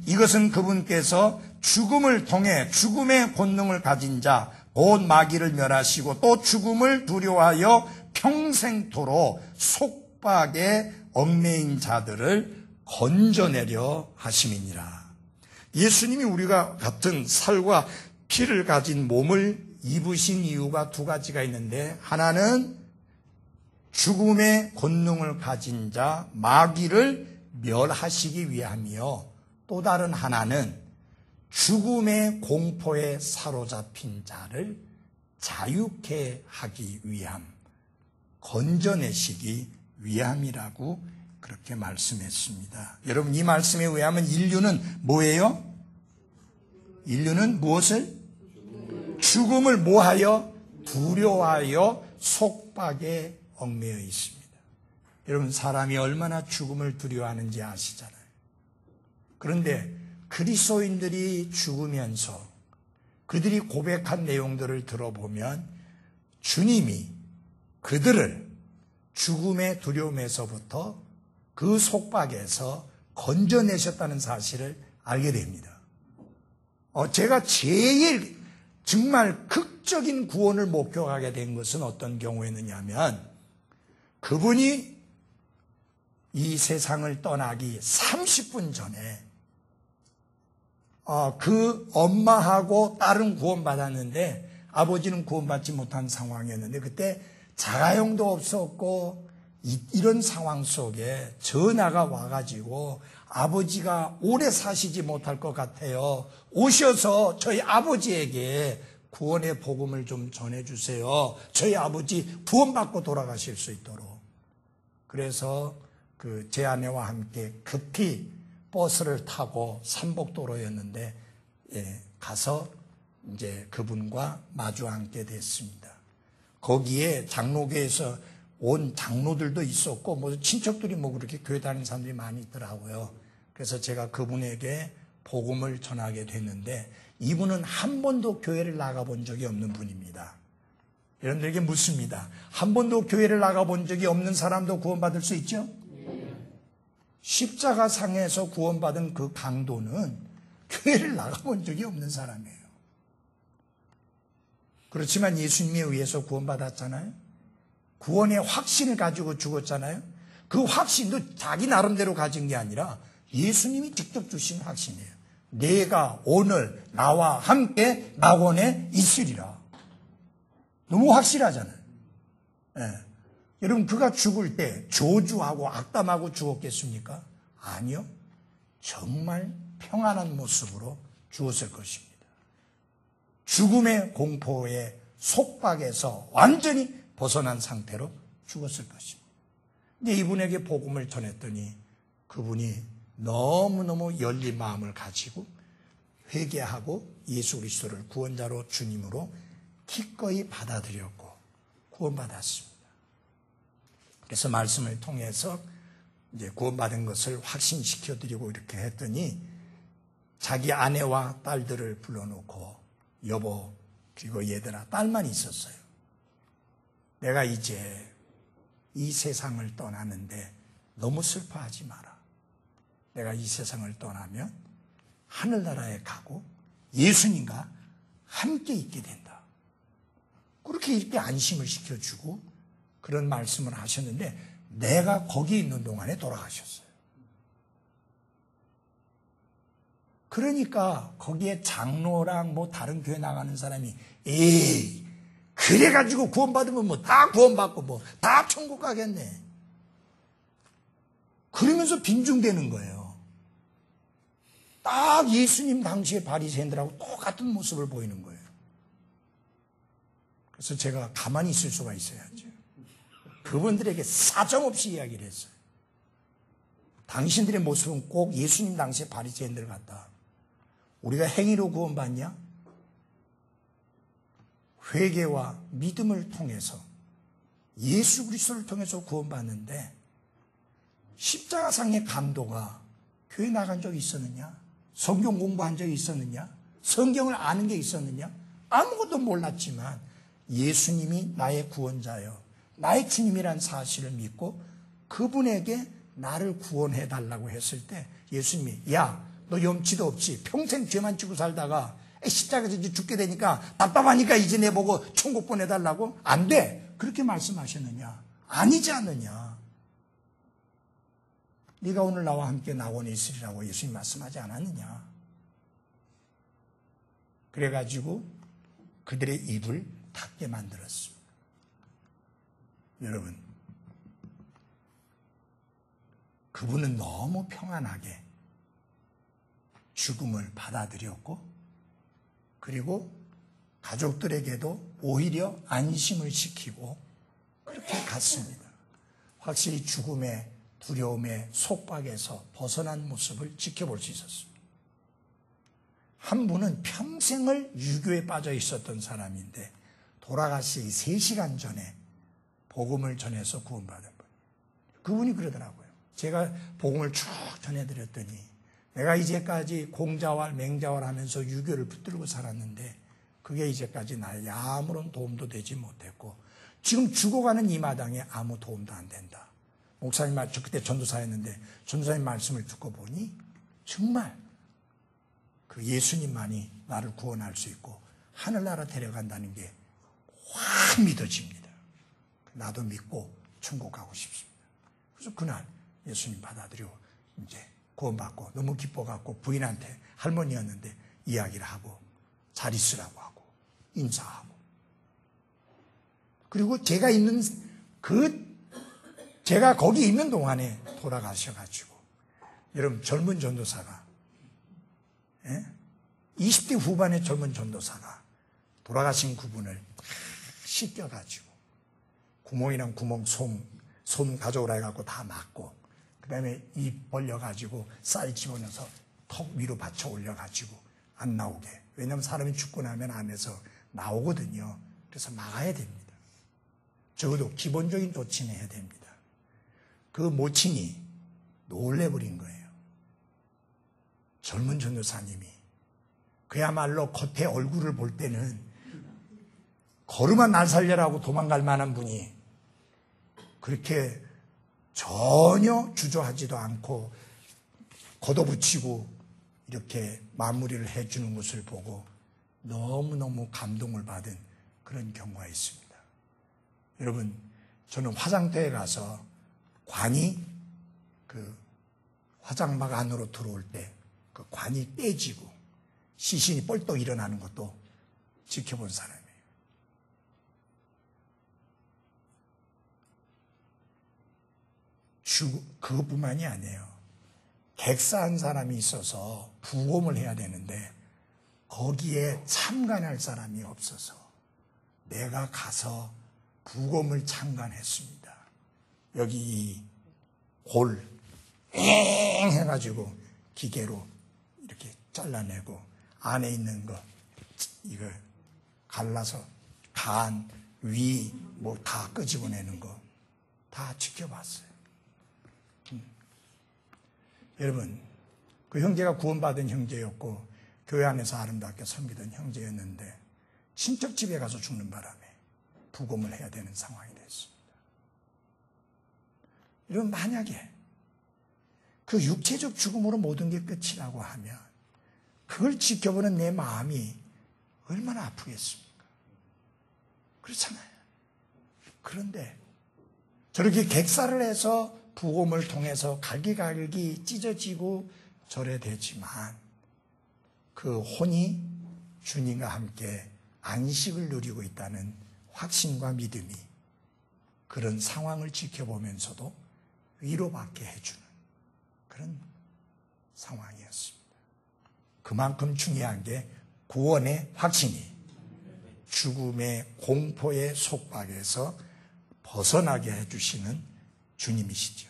이것은 그분께서 죽음을 통해 죽음의 권능을 가진 자 곧 마귀를 멸하시고 또 죽음을 두려워하여 평생토록 속박에 얽매인 자들을 건져내려 하심이니라. 예수님이 우리가 같은 살과 피를 가진 몸을 입으신 이유가 두 가지가 있는데, 하나는 죽음의 권능을 가진 자 마귀를 멸하시기 위함이요, 또 다른 하나는 죽음의 공포에 사로잡힌 자를 자유케 하기 위함, 건져내시기 위함이라고 그렇게 말씀했습니다. 여러분, 이 말씀에 의하면 인류는 뭐예요? 인류는 무엇을? 죽음을 뭐하여? 두려워하여 속박에 얽매여 있습니다. 여러분, 사람이 얼마나 죽음을 두려워하는지 아시잖아요. 그런데 그리스도인들이 죽으면서 그들이 고백한 내용들을 들어보면 주님이 그들을 죽음의 두려움에서부터 그 속박에서 건져내셨다는 사실을 알게 됩니다. 제가 제일 정말 극적인 구원을 목격하게 된 것은 어떤 경우였느냐면 그분이 이 세상을 떠나기 30분 전에 그 엄마하고 딸은 구원받았는데 아버지는 구원받지 못한 상황이었는데 그때 자가용도 없었고 이런 상황 속에 전화가 와가지고 아버지가 오래 사시지 못할 것 같아요. 오셔서 저희 아버지에게 구원의 복음을 좀 전해주세요. 저희 아버지 구원받고 돌아가실 수 있도록. 그래서 제 아내와 함께 급히 버스를 타고 산복도로였는데 가서 이제 그분과 마주 앉게 됐습니다. 거기에 장로교에서 온 장로들도 있었고 뭐 친척들이 뭐 그렇게 교회 다니는 사람들이 많이 있더라고요. 그래서 제가 그분에게 복음을 전하게 됐는데 이분은 한 번도 교회를 나가본 적이 없는 분입니다. 여러분들에게 묻습니다. 한 번도 교회를 나가본 적이 없는 사람도 구원받을 수 있죠? 십자가상에서 구원받은 그 강도는 교회를 나가본 적이 없는 사람이에요. 그렇지만 예수님에 의해서 구원받았잖아요. 구원의 확신을 가지고 죽었잖아요. 그 확신도 자기 나름대로 가진 게 아니라 예수님이 직접 주신 확신이에요. 내가 오늘 나와 함께 낙원에 있으리라. 너무 확실하잖아요. 여러분 그가 죽을 때 저주하고 악담하고 죽었겠습니까? 아니요. 정말 평안한 모습으로 죽었을 것입니다. 죽음의 공포의 속박에서 완전히 벗어난 상태로 죽었을 것입니다. 근데 이분에게 복음을 전했더니 그분이 너무너무 열린 마음을 가지고 회개하고 예수 그리스도를 구원자로 주님으로 기꺼이 받아들였고 구원받았습니다. 그래서 말씀을 통해서 이제 구원받은 것을 확신시켜 드리고 이렇게 했더니 자기 아내와 딸들을 불러놓고 여보 그리고 얘들아 딸만 있었어요. 내가 이제 이 세상을 떠나는데 너무 슬퍼하지 마라. 내가 이 세상을 떠나면 하늘나라에 가고 예수님과 함께 있게 된다. 그렇게 이렇게 안심을 시켜주고 그런 말씀을 하셨는데 내가 거기 있는 동안에 돌아가셨어요. 그러니까 거기에 장로랑 뭐 다른 교회 나가는 사람이 에이 그래가지고 구원받으면 뭐 다 구원받고 뭐 다 천국 가겠네. 그러면서 빈중되는 거예요. 딱 예수님 당시의 바리새인들하고 똑같은 모습을 보이는 거예요. 그래서 제가 가만히 있을 수가 있어야죠. 그분들에게 사정없이 이야기를 했어요. 당신들의 모습은 꼭 예수님 당시의 바리새인들 같다. 우리가 행위로 구원받냐? 회개와 믿음을 통해서 예수 그리스도를 통해서 구원받는데 십자가상의 강도가 교회 나간 적이 있었느냐? 성경 공부한 적이 있었느냐? 성경을 아는 게 있었느냐? 아무것도 몰랐지만 예수님이 나의 구원자여 나의 주님이란 사실을 믿고 그분에게 나를 구원해 달라고 했을 때 예수님이 야, 너 염치도 없지 평생 죄만 지고 살다가 십자가에서 이제 죽게 되니까 답답하니까 이제 내보고 천국 보내달라고? 안 돼. 그렇게 말씀하셨느냐? 아니지 않느냐? 네가 오늘 나와 함께 낙원에 있으리라고 예수님 말씀하지 않았느냐? 그래가지고 그들의 입을 닫게 만들었습니다. 여러분, 그분은 너무 평안하게 죽음을 받아들였고 그리고 가족들에게도 오히려 안심을 시키고 그렇게 갔습니다. 확실히 죽음의 두려움의 속박에서 벗어난 모습을 지켜볼 수 있었습니다. 한 분은 평생을 유교에 빠져 있었던 사람인데 돌아가시기 3시간 전에 복음을 전해서 구원받은 분. 그분이 그러더라고요. 제가 복음을 쭉 전해드렸더니 내가 이제까지 공자왈 맹자왈 하면서 유교를 붙들고 살았는데 그게 이제까지 나에게 아무런 도움도 되지 못했고 지금 죽어가는 이 마당에 아무 도움도 안 된다. 목사님 저 그때 전도사였는데 전도사님 말씀을 듣고 보니 정말 그 예수님만이 나를 구원할 수 있고 하늘나라 데려간다는 게 확 믿어집니다. 나도 믿고 천국 가고 싶습니다. 그래서 그날 예수님 받아들여 이제 구원받고 너무 기뻐갖고 부인한테 할머니였는데 이야기를 하고 잘 있으라고 하고 인사하고 그리고 제가 거기 있는 동안에 돌아가셔가지고 여러분 젊은 전도사가 20대 후반의 젊은 전도사가 돌아가신 그분을 씻겨가지고 구멍이랑 구멍 솜 가져오라 해갖고 다 막고 그 다음에 입 벌려가지고 쌀 집어넣어서 턱 위로 받쳐 올려가지고 안 나오게. 왜냐하면 사람이 죽고 나면 안에서 나오거든요. 그래서 막아야 됩니다. 적어도 기본적인 조치는 해야 됩니다. 그 모친이 놀래버린 거예요. 젊은 전도사님이 그야말로 겉에 얼굴을 볼 때는 걸음아 날 살려라고 도망갈 만한 분이 그렇게 전혀 주저하지도 않고 걷어붙이고 이렇게 마무리를 해주는 것을 보고 너무너무 감동을 받은 그런 경우가 있습니다. 여러분, 저는 화장터에 가서 관이 그 화장막 안으로 들어올 때 그 관이 떼지고 시신이 뻘떡 일어나는 것도 지켜본 사람이에요. 그것뿐만이 아니에요. 객사한 사람이 있어서 부검을 해야 되는데 거기에 참관할 사람이 없어서 내가 가서 부검을 참관했습니다. 여기 이 골 해가지고 기계로 이렇게 잘라내고 안에 있는 거 이거 갈라서 간, 위 뭐 다 끄집어내는 거 다 지켜봤어요. 여러분, 그 형제가 구원받은 형제였고 교회 안에서 아름답게 섬기던 형제였는데 친척 집에 가서 죽는 바람에 부검을 해야 되는 상황이 됐습니다. 여러분, 만약에 그 육체적 죽음으로 모든 게 끝이라고 하면 그걸 지켜보는 내 마음이 얼마나 아프겠습니까? 그렇잖아요. 그런데 저렇게 객사를 해서 부검을 통해서 갈기갈기 찢어지고 절여되지만 그 혼이 주님과 함께 안식을 누리고 있다는 확신과 믿음이 그런 상황을 지켜보면서도 위로받게 해주는 그런 상황이었습니다. 그만큼 중요한 게 구원의 확신이 죽음의 공포의 속박에서 벗어나게 해주시는 주님이시죠.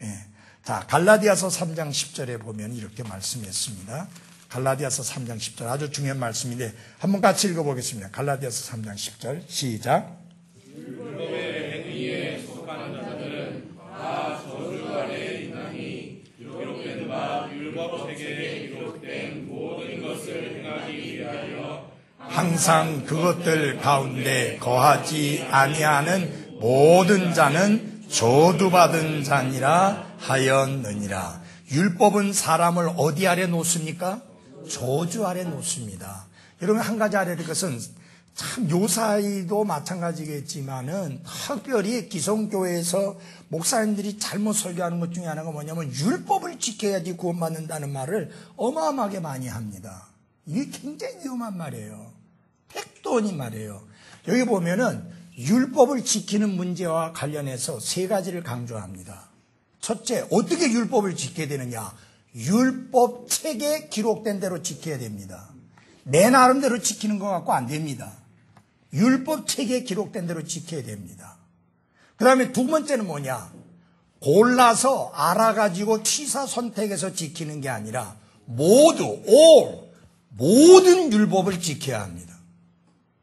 예. 자, 갈라디아서 3장 10절에 보면 이렇게 말씀했습니다. 갈라디아서 3장 10절 아주 중요한 말씀인데 한번 같이 읽어보겠습니다. 갈라디아서 3장 10절 시작. 율법의 행위에 속하는 자들은 다 저주 아래에 있나니 기록된 바 율법책에 기록된 모든 것을 행하기 위하여 항상 그것들 가운데 거하지 아니하는 모든 자는 저주받은 자니라 하였느니라. 율법은 사람을 어디 아래 놓습니까? 저주 아래 놓습니다. 여러분, 한 가지 알아야 될 것은 참 요사이도 마찬가지겠지만은 특별히 기성교회에서 목사님들이 잘못 설교하는 것 중에 하나가 뭐냐면 율법을 지켜야지 구원받는다는 말을 어마어마하게 많이 합니다. 이게 굉장히 위험한 말이에요. 택도 아닌 말이에요. 여기 보면은 율법을 지키는 문제와 관련해서 세 가지를 강조합니다. 첫째, 어떻게 율법을 지켜야 되느냐? 율법책에 기록된 대로 지켜야 됩니다. 내 나름대로 지키는 것 같고 안 됩니다. 율법책에 기록된 대로 지켜야 됩니다. 그 다음에 두 번째는 뭐냐? 골라서 알아가지고 취사 선택해서 지키는 게 아니라 모든 율법을 지켜야 합니다.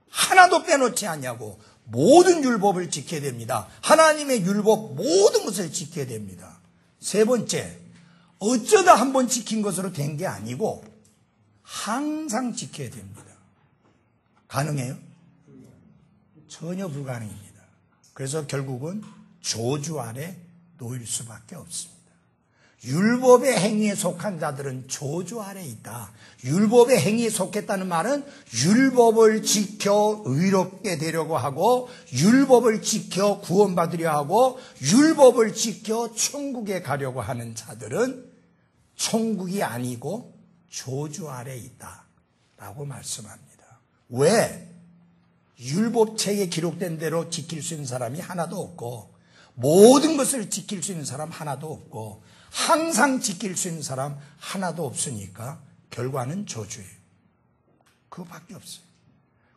하나도 빼놓지 않냐고. 모든 율법을 지켜야 됩니다. 하나님의 율법 모든 것을 지켜야 됩니다. 세 번째, 어쩌다 한번 지킨 것으로 된 게 아니고 항상 지켜야 됩니다. 가능해요? 전혀 불가능입니다. 그래서 결국은 저주 아래 놓일 수밖에 없습니다. 율법의 행위에 속한 자들은 저주 아래 있다. 율법의 행위에 속했다는 말은 율법을 지켜 의롭게 되려고 하고, 율법을 지켜 구원받으려 하고, 율법을 지켜 천국에 가려고 하는 자들은 천국이 아니고 저주 아래 있다 라고 말씀합니다. 왜? 율법책에 기록된 대로 지킬 수 있는 사람이 하나도 없고, 모든 것을 지킬 수 있는 사람 하나도 없고, 항상 지킬 수 있는 사람 하나도 없으니까 결과는 저주예요. 그거밖에 없어요.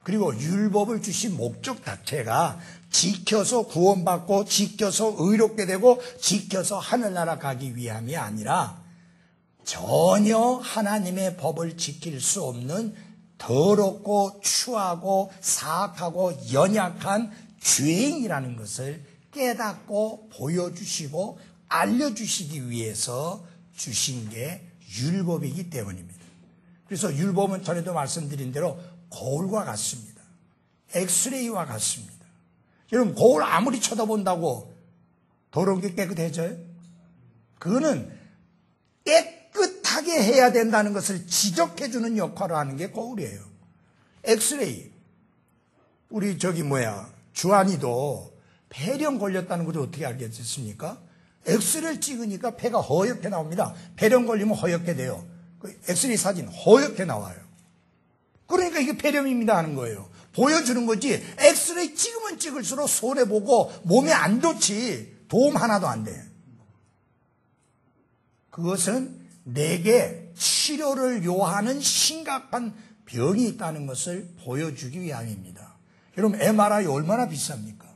그리고 율법을 주신 목적 자체가 지켜서 구원받고, 지켜서 의롭게 되고, 지켜서 하늘나라 가기 위함이 아니라 전혀 하나님의 법을 지킬 수 없는 더럽고 추하고 사악하고 연약한 죄인이라는 것을 깨닫고 보여주시고 알려주시기 위해서 주신 게 율법이기 때문입니다. 그래서 율법은 전에도 말씀드린 대로 거울과 같습니다. 엑스레이와 같습니다. 여러분, 거울 아무리 쳐다본다고 더러운 게 깨끗해져요? 그거는 깨끗하게 해야 된다는 것을 지적해주는 역할을 하는 게 거울이에요. 엑스레이. 우리 주한이도 폐렴 걸렸다는 것을 어떻게 알겠습니까? 엑스레이를 찍으니까 폐가 허옇게 나옵니다. 폐렴 걸리면 허옇게 돼요. 그 엑스레이 사진 허옇게 나와요. 그러니까 이게 폐렴입니다 하는 거예요. 보여주는 거지. 엑스레이 찍으면 찍을수록 손해보고 몸에 안 좋지. 도움 하나도 안 돼. 그것은 내게 치료를 요하는 심각한 병이 있다는 것을 보여주기 위함입니다. 여러분, MRI 얼마나 비쌉니까?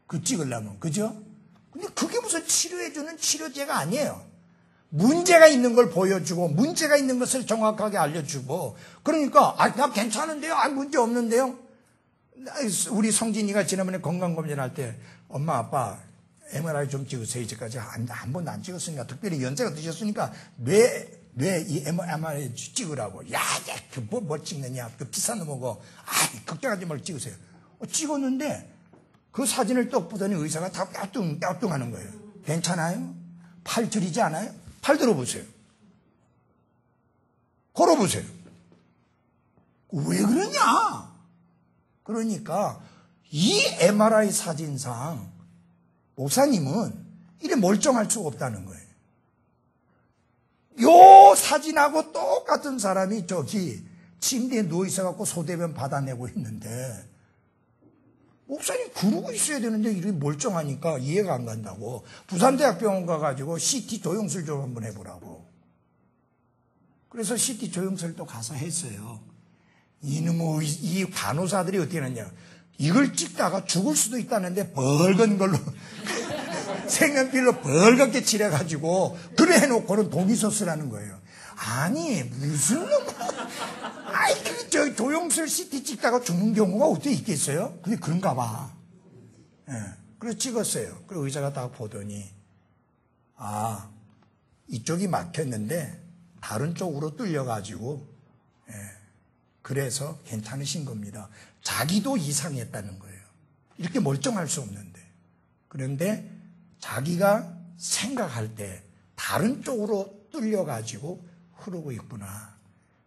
그 찍으려면, 그죠? 근데 그게 무슨 치료해주는 치료제가 아니에요. 문제가 있는 걸 보여주고, 문제가 있는 것을 정확하게 알려주고, 그러니까, 나 괜찮은데요? 문제 없는데요? 우리 성진이가 지난번에 건강검진할 때, 엄마, 아빠, MRI 좀 찍으세요. 이제까지 한 번도 안 찍었으니까, 특별히 연세가 드셨으니까, 이 MRI 찍으라고. 야, 뭘 찍느냐. 그 비싼 놈이고, 걱정하지 말고 찍으세요. 찍었는데, 그 사진을 떡 보더니 의사가 다 갸뚱하는 거예요. 괜찮아요? 팔 저리지 않아요? 팔 들어보세요. 걸어보세요. 왜 그러냐? 그러니까 이 MRI 사진상 목사님은 이래 멀쩡할 수가 없다는 거예요. 요 사진하고 똑같은 사람이 저기 침대에 누워있어갖고 소대변 받아내고 있는데, 목사님 그러고 있어야 되는데 이렇게 멀쩡하니까 이해가 안 간다고. 부산대학병원 가가지고 CT 조영술 좀 한번 해보라고. 그래서 CT 조영술 또 가서 했어요. 이 간호사들이 어떻게 하느냐. 이걸 찍다가 죽을 수도 있다는데 벌건 걸로 색연필로 벌겋게 칠해가지고 그래 해놓고는 독이서 쓰라는 거예요. 아니 무슨 저 조영술 CT 찍다가 죽는 경우가 어떻게 있겠어요? 근데 그런가 봐. 그래서 찍었어요. 그리고 의사가 딱 보더니 이쪽이 막혔는데 다른 쪽으로 뚫려가지고 그래서 괜찮으신 겁니다. 자기도 이상했다는 거예요. 이렇게 멀쩡할 수 없는데. 그런데 자기가 생각할 때 다른 쪽으로 뚫려가지고 흐르고 있구나.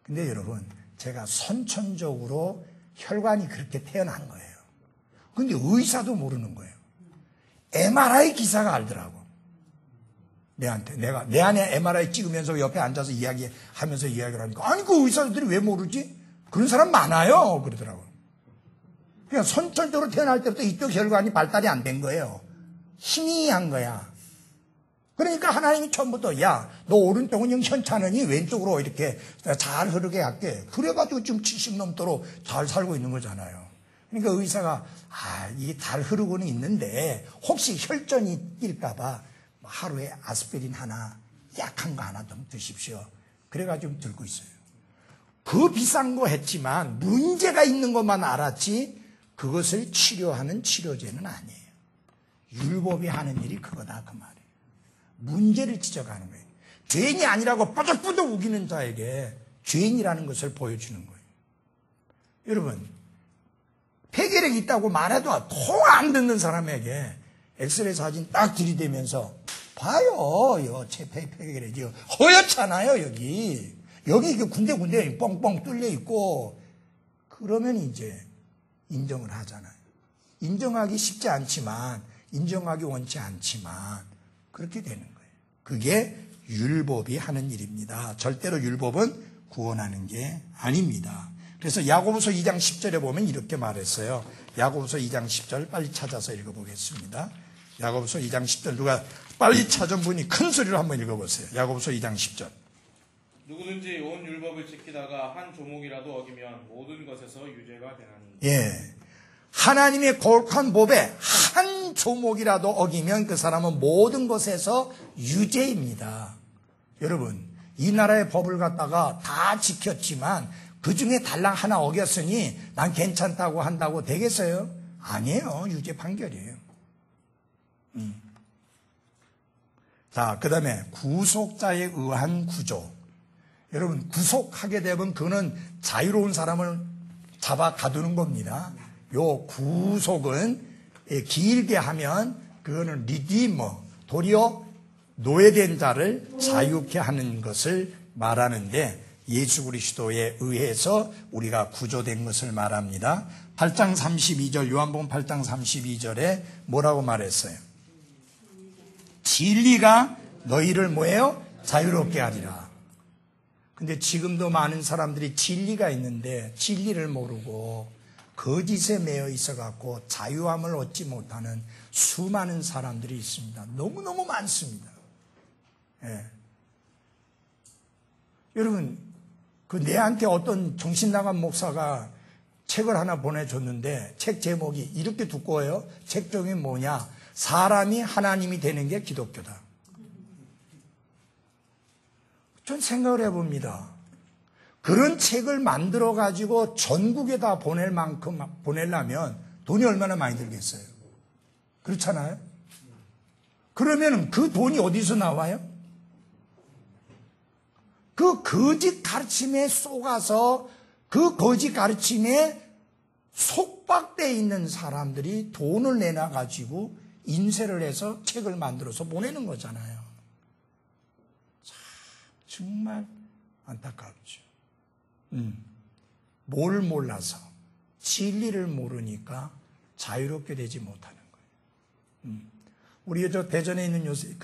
근데 여러분, 제가 선천적으로 혈관이 그렇게 태어난 거예요. 근데 의사도 모르는 거예요. MRI 기사가 알더라고. 내 안에 MRI 찍으면서 옆에 앉아서 이야기하면서 이야기를 하니까, 아니, 그 의사들이 왜 모르지? 그런 사람 많아요. 그러더라고요. 그냥 선천적으로 태어날 때부터 이쪽 혈관이 발달이 안 된 거예요. 희미한 거야. 그러니까 하나님이 처음부터, 야, 너 오른쪽은 영 현찮으니 왼쪽으로 이렇게 잘 흐르게 할게. 그래가지고 지금 70 넘도록 잘 살고 있는 거잖아요. 그러니까 의사가, 이게 잘 흐르고는 있는데, 혹시 혈전이 낄까봐 하루에 아스피린 하나, 약한 거 하나 좀 드십시오. 그래가지고 들고 있어요. 그 비싼 거 했지만, 문제가 있는 것만 알았지, 그것을 치료하는 치료제는 아니에요. 율법이 하는 일이 그거다, 그 말이에요. 문제를 지적하는 거예요. 죄인이 아니라고 뻐덕뻐덕 우기는 자에게 죄인이라는 것을 보여주는 거예요. 여러분, 폐결핵 있다고 말해도 통 안 듣는 사람에게 엑스레이 사진 딱 들이대면서 봐요. 폐결핵이 허옇잖아요. 여기 군데 뻥뻥 뚫려 있고 그러면 이제 인정을 하잖아요. 인정하기 쉽지 않지만 인정하기 원치 않지만 그렇게 되는 거예요. 그게 율법이 하는 일입니다. 절대로 율법은 구원하는 게 아닙니다. 그래서 야고보서 2장 10절에 보면 이렇게 말했어요. 야고보서 2장 10절 빨리 찾아서 읽어보겠습니다. 야고보서 2장 10절 누가 빨리 찾은 분이 큰 소리로 한번 읽어보세요. 야고보서 2장 10절. 누구든지 온 율법을 지키다가 한 조목이라도 어기면 모든 것에서 유죄가 되나니. 예, 하나님의 거룩한 법에 한 조목이라도 어기면 그 사람은 모든 것에서 유죄입니다. 여러분, 이 나라의 법을 갖다가 다 지켰지만 그 중에 달랑 하나 어겼으니 난 괜찮다고 한다고 되겠어요? 아니에요. 유죄 판결이에요. 자, 그 다음에 구속자에 의한 구조. 여러분, 구속하게 되면 그거는 자유로운 사람을 잡아 가두는 겁니다. 요 구속은 길게 하면 그거는 리디머, 도리어 노예된 자를 자유케 하는 것을 말하는데 예수 그리스도에 의해서 우리가 구조된 것을 말합니다. 8장 32절, 요한복음 8장 32절에 뭐라고 말했어요? 진리가 너희를 뭐예요? 자유롭게 하리라. 근데 지금도 많은 사람들이 진리가 있는데 진리를 모르고 거짓에 매여 있어갖고 자유함을 얻지 못하는 수많은 사람들이 있습니다. 너무너무 많습니다. 예. 여러분, 그 내한테 어떤 정신나간 목사가 책을 하나 보내줬는데 책 제목이 이렇게 두꺼워요. 책 제목이 뭐냐? 사람이 하나님이 되는 게 기독교다. 전 생각을 해봅니다. 그런 책을 만들어가지고 전국에다 보낼 만큼 보내려면 돈이 얼마나 많이 들겠어요? 그렇잖아요? 그러면 그 돈이 어디서 나와요? 그 거짓 가르침에 속아서 그 거짓 가르침에 속박되어 있는 사람들이 돈을 내놔가지고 인쇄를 해서 책을 만들어서 보내는 거잖아요. 참, 정말 안타깝죠. 뭘 몰라서 진리를 모르니까 자유롭게 되지 못하는 거예요. 우리 저 대전에 있는 요새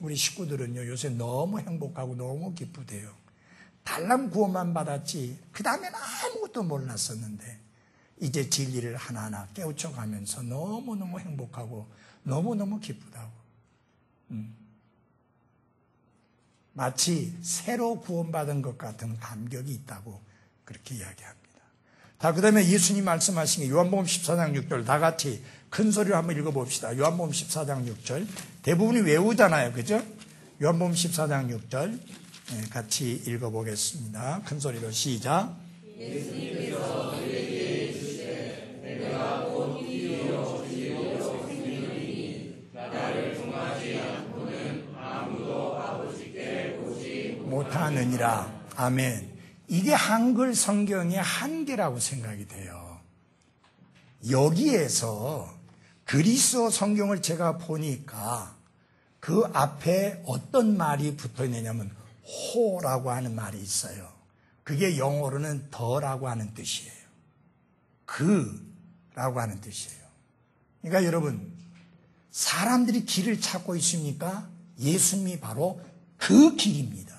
우리 식구들은요 요새 너무 행복하고 너무 기쁘대요. 달람 구원만 받았지 그 다음엔 아무것도 몰랐었는데 이제 진리를 하나하나 깨우쳐가면서 너무너무 행복하고 너무너무 기쁘다고. 마치 새로 구원받은 것 같은 감격이 있다고 그렇게 이야기합니다. 자, 그 다음에 예수님 말씀하신 게 요한복음 14장 6절 다 같이 큰 소리로 한번 읽어봅시다. 요한복음 14장 6절 대부분이 외우잖아요. 그죠? 요한복음 14장 6절 같이 읽어보겠습니다. 큰 소리로 시작. 예수님께서 우리에게 이르시되 내가 곧 길이요 진리요 생명이니 나를 통하지 않고는 아무도 아버지께 보지 못하느니라. 아멘. 이게 한글 성경의 한계라고 생각이 돼요. 여기에서 그리스어 성경을 제가 보니까 그 앞에 어떤 말이 붙어 있느냐면 호라고 하는 말이 있어요. 그게 영어로는 더라고 하는 뜻이에요. 그라고 하는 뜻이에요. 그러니까 여러분, 사람들이 길을 찾고 있습니까? 예수님이 바로 그 길입니다.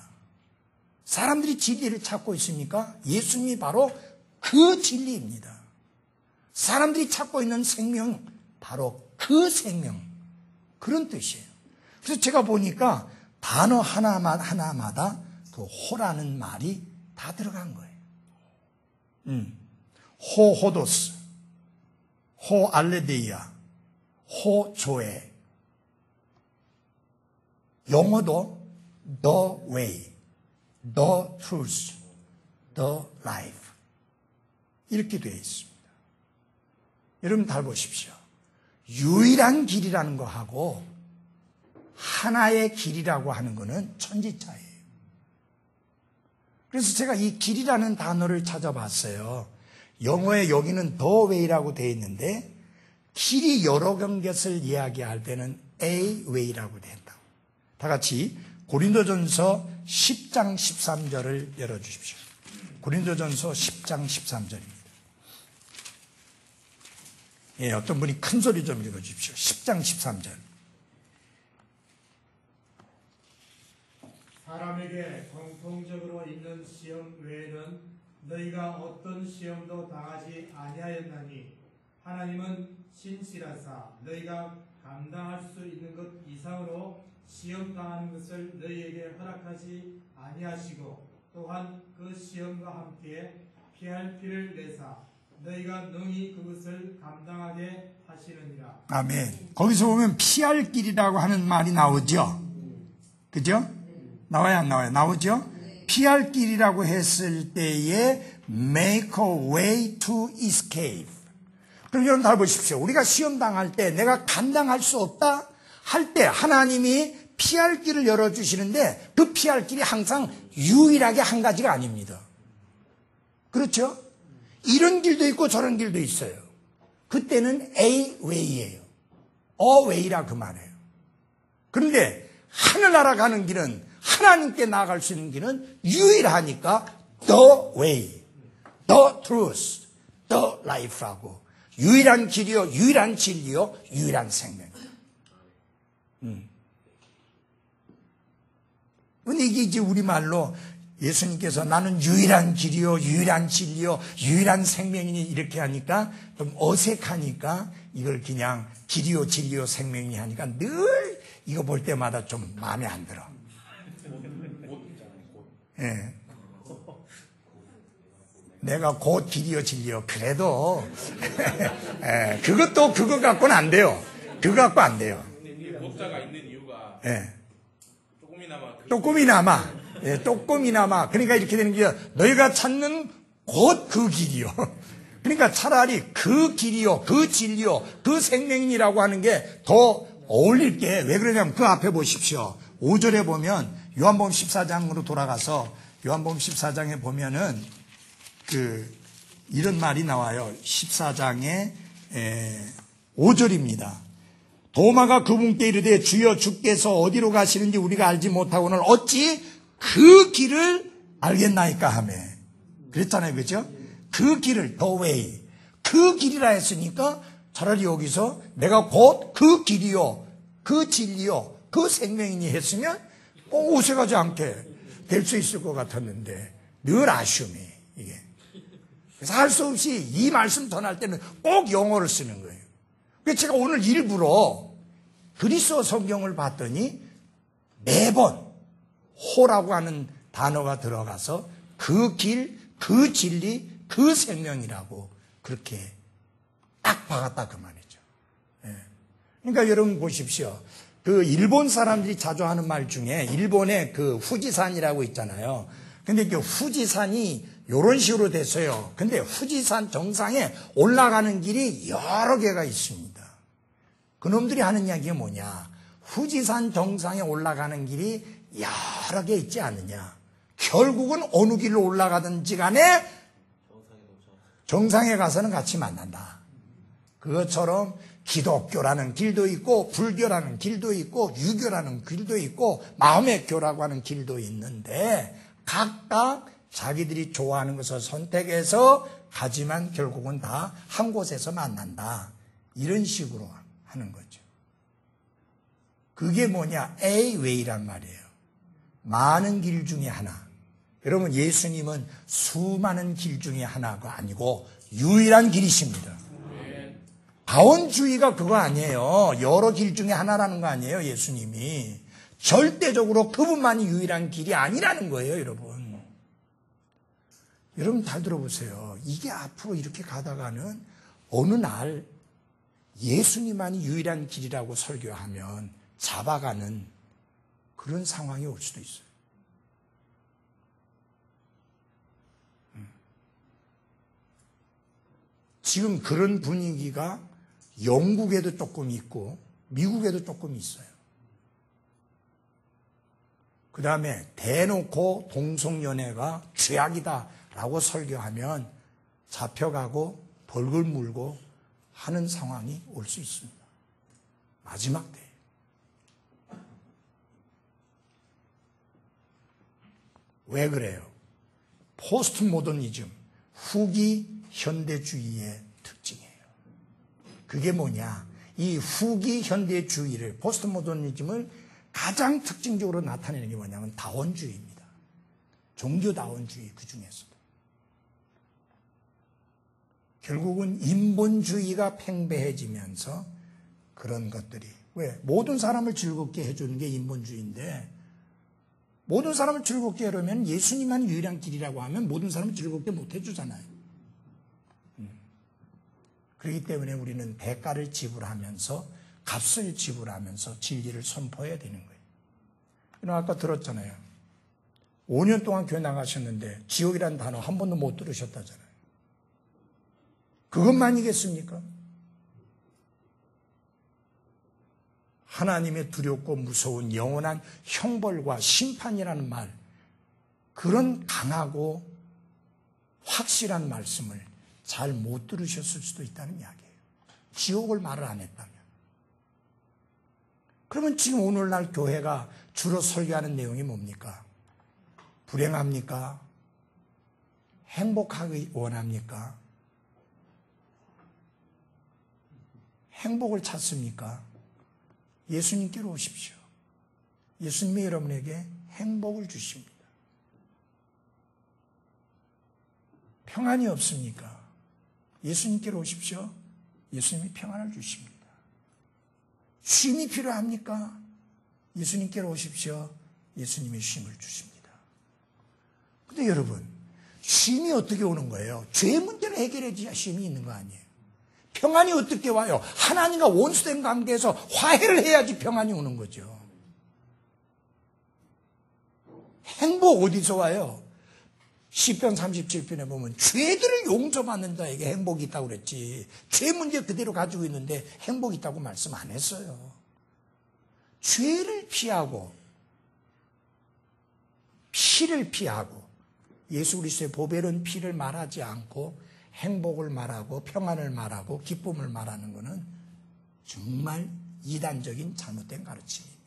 사람들이 진리를 찾고 있습니까? 예수님이 바로 그 진리입니다. 사람들이 찾고 있는 생명, 바로 그 생명. 그런 뜻이에요. 그래서 제가 보니까 단어 하나마다 그 호라는 말이 다 들어간 거예요. 호호도스, 호알레데이아, 호조에. 영어도 the way, the truth, the life. 이렇게 되어 있습니다. 여러분 잘 보십시오. 유일한 길이라는 거하고 하나의 길이라고 하는 거는 천지차이에요. 그래서 제가 이 길이라는 단어를 찾아봤어요. 영어에 여기는 the way라고 되어 있는데 길이 여러 것을 이야기할 때는 a way라고 된다고. 다 같이 고린도전서 10장 13절을 열어주십시오. 고린도전서 10장 13절입니다. 예, 어떤 분이 큰 소리 좀 읽어주십시오. 10장 13절. 사람에게 공통적으로 있는 시험 외에는 너희가 어떤 시험도 당하지 아니하였나니 하나님은 신실하사 너희가 감당할 수 있는 것 이상으로 시험 당하는 것을 너희에게 허락하지 아니하시고 또한 그 시험과 함께 피할 피를 내사 너희가 능히 그것을 감당하게 하시느니라. 아멘. 거기서 보면 피할 길이라고 하는 말이 나오죠. 그죠? 나와요, 안 나와요? 나오죠? 피할 길이라고 했을 때에 make a way to escape. 그럼 여러분 잘 보십시오. 우리가 시험 당할 때 내가 감당할 수 없다 할 때 하나님이 피할 길을 열어주시는데 그 피할 길이 항상 유일하게 한 가지가 아닙니다. 그렇죠? 이런 길도 있고 저런 길도 있어요. 그때는 A way예요. A way라 그 말이에요. 그런데 하늘나라 가는 길은 하나님께 나아갈 수 있는 길은 유일하니까 the way, the truth, the life라고 유일한 길이요, 유일한 진리요, 유일한 생명이다. 근데 이게 이제 우리말로 예수님께서 나는 유일한 길이요, 유일한 진리요, 유일한 생명이니 이렇게 하니까 좀 어색하니까 이걸 그냥 길이요, 진리요, 생명이니 하니까 늘 이거 볼 때마다 좀 마음에 안 들어. 예. 내가 곧 길이요, 진리요. 그래도 예, 그것도 그거 갖고는 안 돼요. 그거 갖고 안 돼요. 못자가 있는 이유가 예. 조금이나마 예, 조금이나마. 그러니까 이렇게 되는 게 너희가 찾는 곧 그 길이요. 그러니까 차라리 그 길이요, 그 진리요, 그 생명이라고 하는 게 더 어울릴 게 왜 그러냐면 그 앞에 보십시오. 5절에 보면 요한복음 14장으로 돌아가서 요한복음 14장에 보면은 이런 말이 나와요. 14장에 5절입니다. 도마가 그분께 이르되 주여 주께서 어디로 가시는지 우리가 알지 못하고는 어찌 그 길을 알겠나이까 하며 그랬잖아요. 그죠? 그 길을 the way 그 길이라 했으니까 차라리 여기서 내가 곧 그 길이요 그 진리요 그 생명이니 했으면 오색하지 않게 될 수 있을 것 같았는데 늘 아쉬움이 이게 그래서 할 수 없이 이 말씀 전할 때는 꼭 영어를 쓰는 거예요. 그래서 제가 오늘 일부러 그리스어 성경을 봤더니 매번 호라고 하는 단어가 들어가서 그 길, 그 진리, 그 생명이라고 그렇게 딱 박았다 그 말이죠. 예. 그러니까 여러분 보십시오. 그 일본 사람들이 자주 하는 말 중에 일본의 그 후지산이라고 있잖아요. 근데 그 후지산이 이런 식으로 됐어요. 근데 후지산 정상에 올라가는 길이 여러 개가 있습니다. 그놈들이 하는 이야기가 뭐냐. 후지산 정상에 올라가는 길이 여러 개 있지 않느냐. 결국은 어느 길로 올라가든지 간에 정상에 가서는 같이 만난다. 그것처럼 기독교라는 길도 있고 불교라는 길도 있고 유교라는 길도 있고 마음의 교라고 하는 길도 있는데 각각 자기들이 좋아하는 것을 선택해서 가지만 결국은 다 한 곳에서 만난다. 이런 식으로 하는 거죠. 그게 뭐냐? A way란 말이에요. 많은 길 중에 하나. 여러분 예수님은 수많은 길 중에 하나가 아니고 유일한 길이십니다. 다원주의가 그거 아니에요. 여러 길 중에 하나라는 거 아니에요. 예수님이. 절대적으로 그분만이 유일한 길이 아니라는 거예요. 여러분. 여러분 잘 들어보세요. 이게 앞으로 이렇게 가다가는 어느 날 예수님만이 유일한 길이라고 설교하면 잡아가는 그런 상황이 올 수도 있어요. 지금 그런 분위기가 영국에도 조금 있고 미국에도 조금 있어요. 그 다음에 대놓고 동성연애가 죄악이다라고 설교하면 잡혀가고 벌금 물고 하는 상황이 올 수 있습니다. 마지막 때. 왜 그래요? 포스트 모더니즘, 후기 현대주의의 특징이에요. 그게 뭐냐? 이 후기 현대주의를, 포스트 모더니즘을 가장 특징적으로 나타내는 게 뭐냐면 다원주의입니다. 종교다원주의 그 중에서도. 결국은 인본주의가 팽배해지면서 그런 것들이, 왜? 모든 사람을 즐겁게 해주는 게 인본주의인데, 모든 사람을 즐겁게 하려면 예수님만 유일한 길이라고 하면 모든 사람을 즐겁게 못 해주잖아요. 그렇기 때문에 우리는 대가를 지불하면서, 값을 지불하면서 진리를 선포해야 되는 거예요. 아까 들었잖아요. 5년 동안 교회 나가셨는데 지옥이라는 단어 한 번도 못 들으셨다잖아요. 그것만이겠습니까? 하나님의 두렵고 무서운 영원한 형벌과 심판이라는 말, 그런 강하고 확실한 말씀을 잘 못 들으셨을 수도 있다는 이야기예요. 지옥을 말을 안 했다면. 그러면 지금 오늘날 교회가 주로 설교하는 내용이 뭡니까? 불행합니까? 행복하기 원합니까? 행복을 찾습니까? 예수님께로 오십시오. 예수님이 여러분에게 행복을 주십니다. 평안이 없습니까? 예수님께로 오십시오. 예수님이 평안을 주십니다. 쉼이 필요합니까? 예수님께로 오십시오. 예수님이 쉼을 주십니다. 근데 여러분, 쉼이 어떻게 오는 거예요? 죄 문제를 해결해 줘야 쉼이 있는 거 아니에요? 평안이 어떻게 와요? 하나님과 원수된 관계에서 화해를 해야지 평안이 오는 거죠. 행복 어디서 와요? 시편 37편에 보면 죄들을 용서받는 자에게 행복이 있다고 그랬지. 죄 문제 그대로 가지고 있는데 행복이 있다고 말씀 안 했어요. 죄를 피하고 피를 피하고 예수 그리스도의 보배로운 피를 말하지 않고 행복을 말하고 평안을 말하고 기쁨을 말하는 것은 정말 이단적인 잘못된 가르침입니다.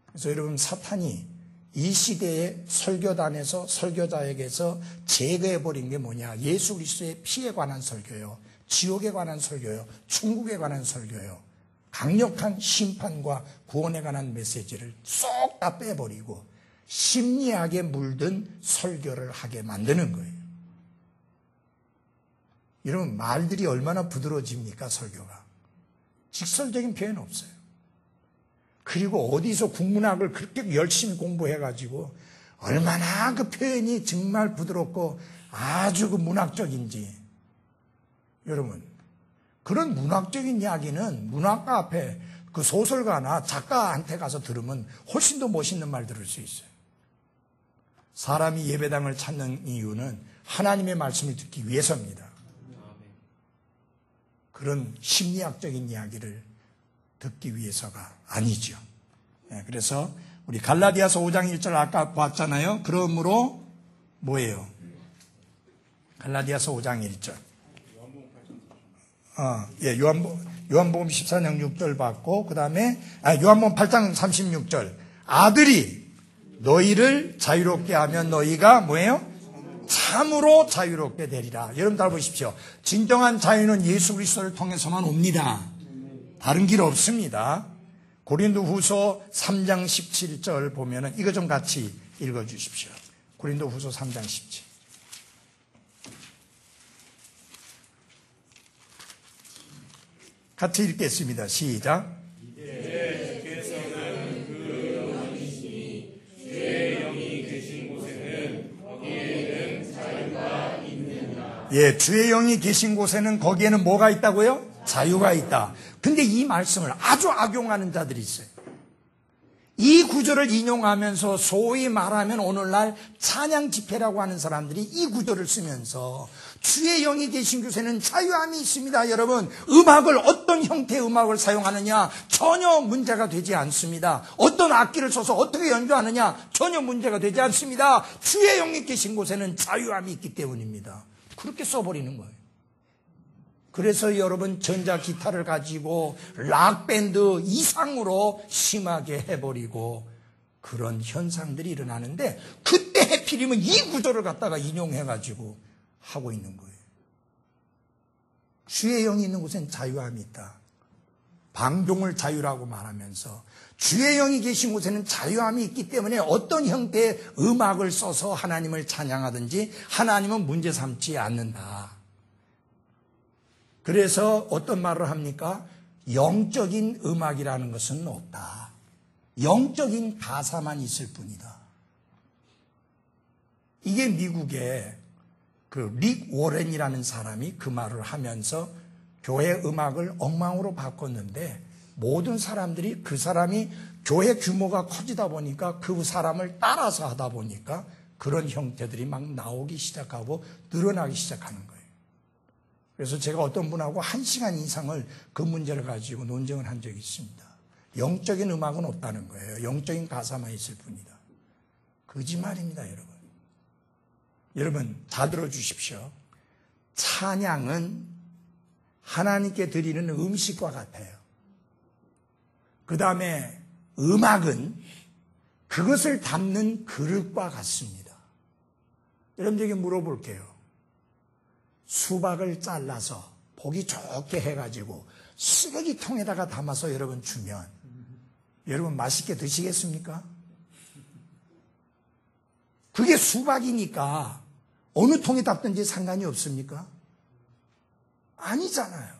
그래서 여러분, 사탄이 이 시대의 설교단에서 설교자에게서 제거해버린 게 뭐냐? 예수 그리스도의 피에 관한 설교요, 지옥에 관한 설교요, 천국에 관한 설교요, 강력한 심판과 구원에 관한 메시지를 쏙 다 빼버리고 심리학에 물든 설교를 하게 만드는 거예요. 여러분, 말들이 얼마나 부드러워집니까? 설교가. 직설적인 표현 없어요. 그리고 어디서 국문학을 그렇게 열심히 공부해가지고 얼마나 그 표현이 정말 부드럽고 아주 그 문학적인지. 여러분, 그런 문학적인 이야기는 문학가 앞에 그 소설가나 작가한테 가서 들으면 훨씬 더 멋있는 말 들을 수 있어요. 사람이 예배당을 찾는 이유는 하나님의 말씀을 듣기 위해서입니다. 그런 심리학적인 이야기를 듣기 위해서가 아니죠. 그래서 우리 갈라디아서 5장 1절 아까 봤잖아요. 그러므로 뭐예요? 갈라디아서 5장 1절. 요한복음 14장 6절 봤고, 그 다음에 요한복음 8장 36절. 아들이 너희를 자유롭게 하면 너희가 뭐예요? 참으로 자유롭게 되리라. 여러분 잘 보십시오. 진정한 자유는 예수 그리스도를 통해서만 옵니다. 다른 길 없습니다. 고린도후서 3장 17절 보면은 이거 좀 같이 읽어 주십시오. 고린도후서 3장 17. 같이 읽겠습니다. 시작. 이제 주께서는 그 영이시니 주의 영이 계신 곳에는 거기에는 자유가 있느니라. 예, 주의 영이 계신 곳에는 거기에는 뭐가 있다고요? 자유가 있다. 근데 이 말씀을 아주 악용하는 자들이 있어요. 이 구절을 인용하면서 소위 말하면 오늘날 찬양 집회라고 하는 사람들이 이 구절을 쓰면서 주의 영이 계신 곳에는 자유함이 있습니다. 여러분, 음악을 어떤 형태의 음악을 사용하느냐 전혀 문제가 되지 않습니다. 어떤 악기를 써서 어떻게 연주하느냐 전혀 문제가 되지 않습니다. 주의 영이 계신 곳에는 자유함이 있기 때문입니다. 그렇게 써버리는 거예요. 그래서 여러분 전자기타를 가지고 락밴드 이상으로 심하게 해버리고 그런 현상들이 일어나는데 그때 해필이면 이 구절을 갖다가 인용해가지고 하고 있는 거예요. 주의 영이 있는 곳엔 자유함이 있다. 방종을 자유라고 말하면서 주의 영이 계신 곳에는 자유함이 있기 때문에 어떤 형태의 음악을 써서 하나님을 찬양하든지 하나님은 문제 삼지 않는다. 그래서 어떤 말을 합니까? 영적인 음악이라는 것은 없다. 영적인 가사만 있을 뿐이다. 이게 미국의 그 릭 워렌이라는 사람이 그 말을 하면서 교회 음악을 엉망으로 바꿨는데 모든 사람들이 그 사람이 교회 규모가 커지다 보니까 그 사람을 따라서 하다 보니까 그런 형태들이 막 나오기 시작하고 늘어나기 시작하는 거예요. 그래서 제가 어떤 분하고 1시간 이상을 그 문제를 가지고 논쟁을 한 적이 있습니다. 영적인 음악은 없다는 거예요. 영적인 가사만 있을 뿐이다. 거짓말입니다, 여러분. 여러분, 다 들어주십시오. 찬양은 하나님께 드리는 음식과 같아요. 그 다음에 음악은 그것을 담는 그릇과 같습니다. 여러분들에게 물어볼게요. 수박을 잘라서 보기 좋게 해가지고 쓰레기통에다가 담아서 여러분 주면 여러분 맛있게 드시겠습니까? 그게 수박이니까 어느 통에 담든지 상관이 없습니까? 아니잖아요.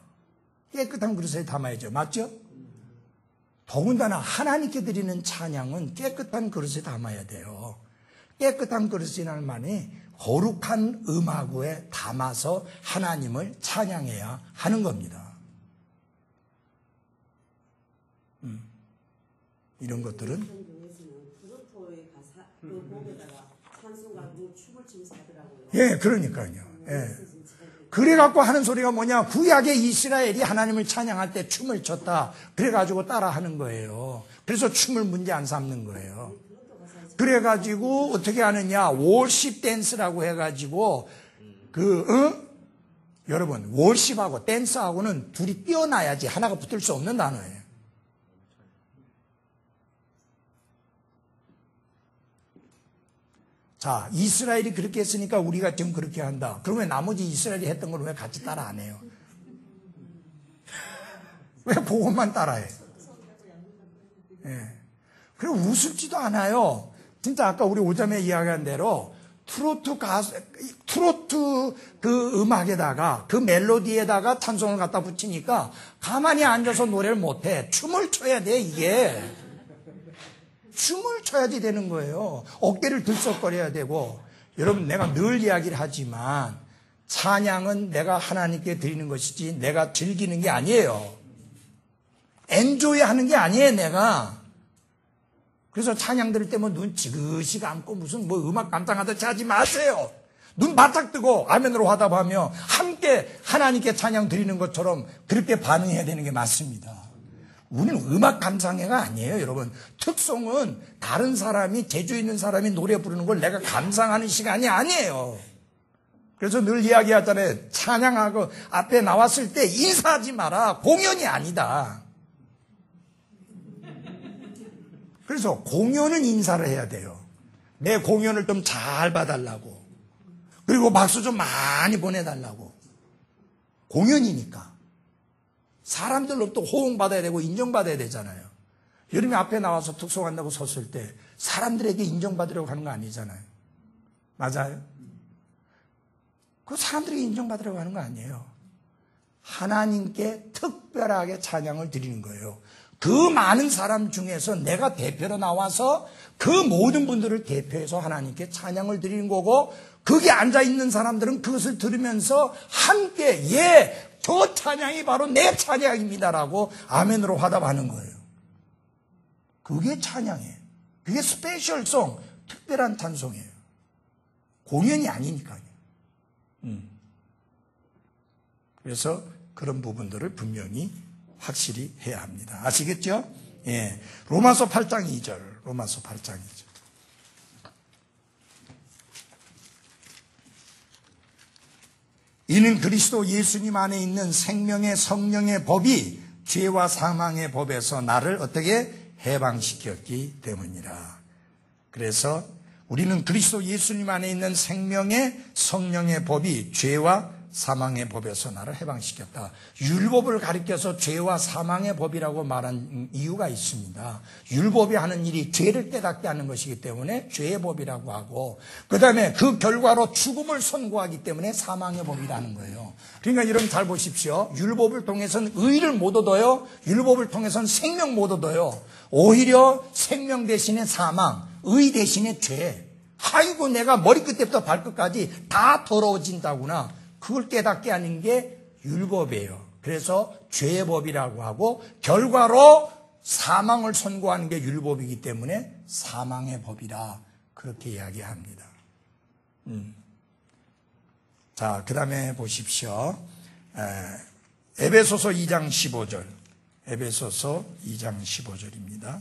깨끗한 그릇에 담아야죠. 맞죠? 더군다나 하나님께 드리는 찬양은 깨끗한 그릇에 담아야 돼요. 깨끗한 그릇이라는 말이 거룩한 음악에 담아서 하나님을 찬양해야 하는 겁니다. 이런 것들은 예, 그러니까요. 예. 그래갖고 하는 소리가 뭐냐? 구약의 이스라엘이 하나님을 찬양할 때 춤을 췄다. 그래가지고 따라하는 거예요. 그래서 춤을 문제 안 삼는 거예요. 그래가지고 어떻게 하느냐? 월십 댄스라고 해가지고 여러분 월십하고 댄스하고는 둘이 뛰어나야지 하나가 붙을 수 없는 단어예요. 자, 이스라엘이 그렇게 했으니까 우리가 지금 그렇게 한다. 그러면 나머지 이스라엘이 했던 걸 왜 같이 따라 안 해요? 왜 그것만 따라해? 예. 그리고 우습지도 않아요. 진짜 아까 우리 오자매 이야기한 대로 트로트 그 음악에다가 그 멜로디에다가 찬송을 갖다 붙이니까 가만히 앉아서 노래를 못해. 춤을 춰야 돼, 이게. 춤을 춰야지 되는 거예요. 어깨를 들썩거려야 되고. 여러분, 내가 늘 이야기를 하지만 찬양은 내가 하나님께 드리는 것이지 내가 즐기는 게 아니에요. 엔조이 하는 게 아니에요, 내가. 그래서 찬양 들을 때 뭐 눈 지그시 감고 무슨 뭐 음악 감상하듯이 하지 마세요. 눈 바짝 뜨고 아멘으로 화답하며 함께 하나님께 찬양 드리는 것처럼 그렇게 반응해야 되는 게 맞습니다. 우리는 음악 감상회가 아니에요, 여러분. 특송은 다른 사람이, 재주 있는 사람이 노래 부르는 걸 내가 감상하는 시간이 아니에요. 그래서 늘 이야기하잖아요. 찬양하고 앞에 나왔을 때 인사하지 마라. 공연이 아니다. 그래서 공연은 인사를 해야 돼요. 내 공연을 좀 잘 봐달라고. 그리고 박수 좀 많이 보내달라고. 공연이니까. 사람들로 또 호응받아야 되고 인정받아야 되잖아요. 여러분이 앞에 나와서 특송한다고 섰을 때 사람들에게 인정받으려고 하는 거 아니잖아요. 맞아요? 그 사람들에게 인정받으려고 하는 거 아니에요. 하나님께 특별하게 찬양을 드리는 거예요. 그 많은 사람 중에서 내가 대표로 나와서 그 모든 분들을 대표해서 하나님께 찬양을 드리는 거고, 거기 앉아있는 사람들은 그것을 들으면서 함께 예, 저 찬양이 바로 내 찬양입니다라고 아멘으로 화답하는 거예요. 그게 찬양이에요. 그게 스페셜송, 특별한 찬송이에요. 공연이 아니니까요. 그래서 그런 부분들을 분명히 확실히 해야 합니다. 아시겠죠? 예. 로마서 8장 2절. 로마서 8장 2절. 이는 그리스도 예수님 안에 있는 생명의 성령의 법이 죄와 사망의 법에서 나를 어떻게 해방시켰기 때문이라. 그래서 우리는 그리스도 예수님 안에 있는 생명의 성령의 법이 죄와 사망의 법에서 나를 해방시켰다. 율법을 가리켜서 죄와 사망의 법이라고 말한 이유가 있습니다. 율법이 하는 일이 죄를 깨닫게 하는 것이기 때문에 죄의 법이라고 하고, 그 다음에 그 결과로 죽음을 선고하기 때문에 사망의 법이라는 거예요. 그러니까 여러분 잘 보십시오. 율법을 통해서는 의를 못 얻어요. 율법을 통해서는 생명 못 얻어요. 오히려 생명 대신에 사망, 의 대신에 죄. 아이고 내가 머리끝부터 발끝까지 다 더러워진다구나. 그걸 깨닫게 하는 게 율법이에요. 그래서 죄의 법이라고 하고, 결과로 사망을 선고하는 게 율법이기 때문에 사망의 법이라 그렇게 이야기합니다. 자, 그 다음에 보십시오. 에베소서 2장 15절. 에베소서 2장 15절입니다.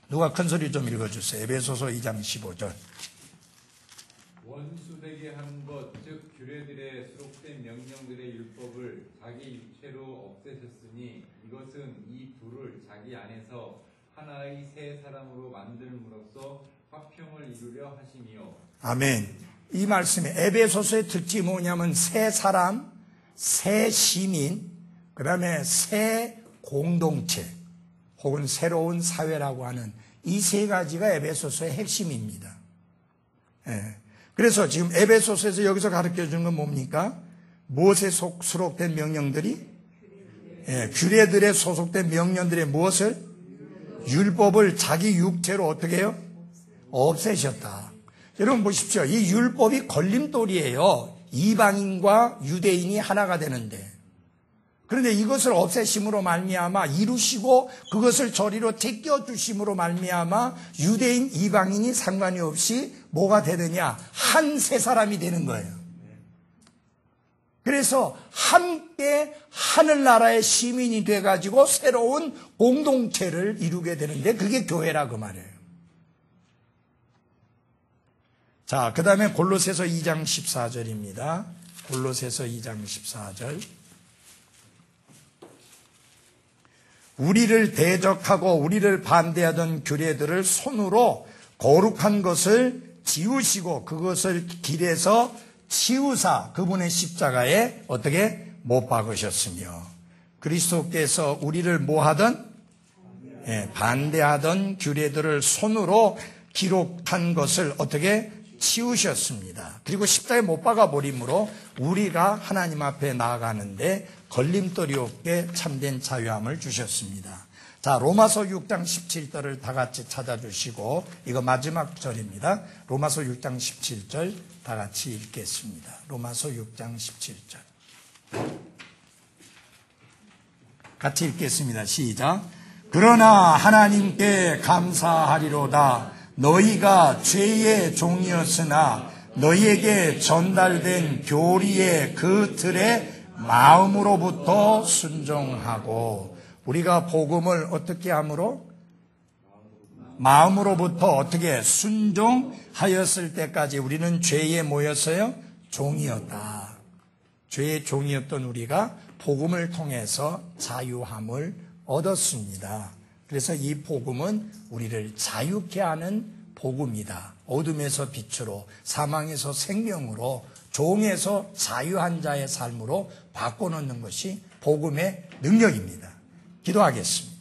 누가 큰 소리 좀 읽어주세요. 에베소서 2장 15절. 원수되게 한 것, 즉 규례들에 수록된 명령들의 율법을 자기 육체로 없애셨으니 이것은 이 둘을 자기 안에서 하나의 새 사람으로 만들므로써 화평을 이루려 하심이요. 아멘. 이 말씀에 에베소서의 특징이 뭐냐면 새 사람, 새 시민, 그 다음에 새 공동체 혹은 새로운 사회라고 하는 이 세 가지가 에베소서의 핵심입니다. 예. 그래서 지금 에베소서에서 여기서 가르쳐주는 건 뭡니까? 무엇에 수록된 명령들이? 예, 규례들에 소속된 명령들의 무엇을? 율법을 자기 육체로 어떻게 해요? 없애셨다. 여러분 보십시오. 이 율법이 걸림돌이에요. 이방인과 유대인이 하나가 되는데. 그런데 이것을 없애심으로 말미암아 이루시고 그것을 저리로 제껴주심으로 말미암아 유대인, 이방인이 상관이 없이 뭐가 되느냐? 한 세 사람이 되는 거예요. 그래서 함께 하늘나라의 시민이 돼가지고 새로운 공동체를 이루게 되는데 그게 교회라 그 말이에요. 자, 그 다음에 골로새서 2장 14절입니다. 골로새서 2장 14절. 우리를 대적하고 우리를 반대하던 규례들을 손으로 거룩한 것을 지우시고 그것을 길에서 치우사 그분의 십자가에 어떻게 못 박으셨으며 그리스도께서 우리를 뭐하던? 반대하던 규례들을 손으로 기록한 것을 어떻게 치우셨습니다. 그리고 십자가에 못 박아버림으로 우리가 하나님 앞에 나아가는데 걸림돌이 없게 참된 자유함을 주셨습니다. 자, 로마서 6장 17절을 다 같이 찾아주시고 이거 마지막 절입니다. 로마서 6장 17절 다 같이 읽겠습니다. 로마서 6장 17절 같이 읽겠습니다. 시작. 그러나 하나님께 감사하리로다. 너희가 죄의 종이었으나 너희에게 전달된 교리의 그 틀에 마음으로부터 순종하고 우리가 복음을 어떻게 함으로? 마음으로부터 어떻게 순종하였을 때까지 우리는 죄에 뭐였어요? 종이었다. 죄의 종이었던 우리가 복음을 통해서 자유함을 얻었습니다. 그래서 이 복음은 우리를 자유케 하는 복음이다. 어둠에서 빛으로, 사망에서 생명으로, 종에서 자유한 자의 삶으로 바꿔놓는 것이 복음의 능력입니다. 기도하겠습니다.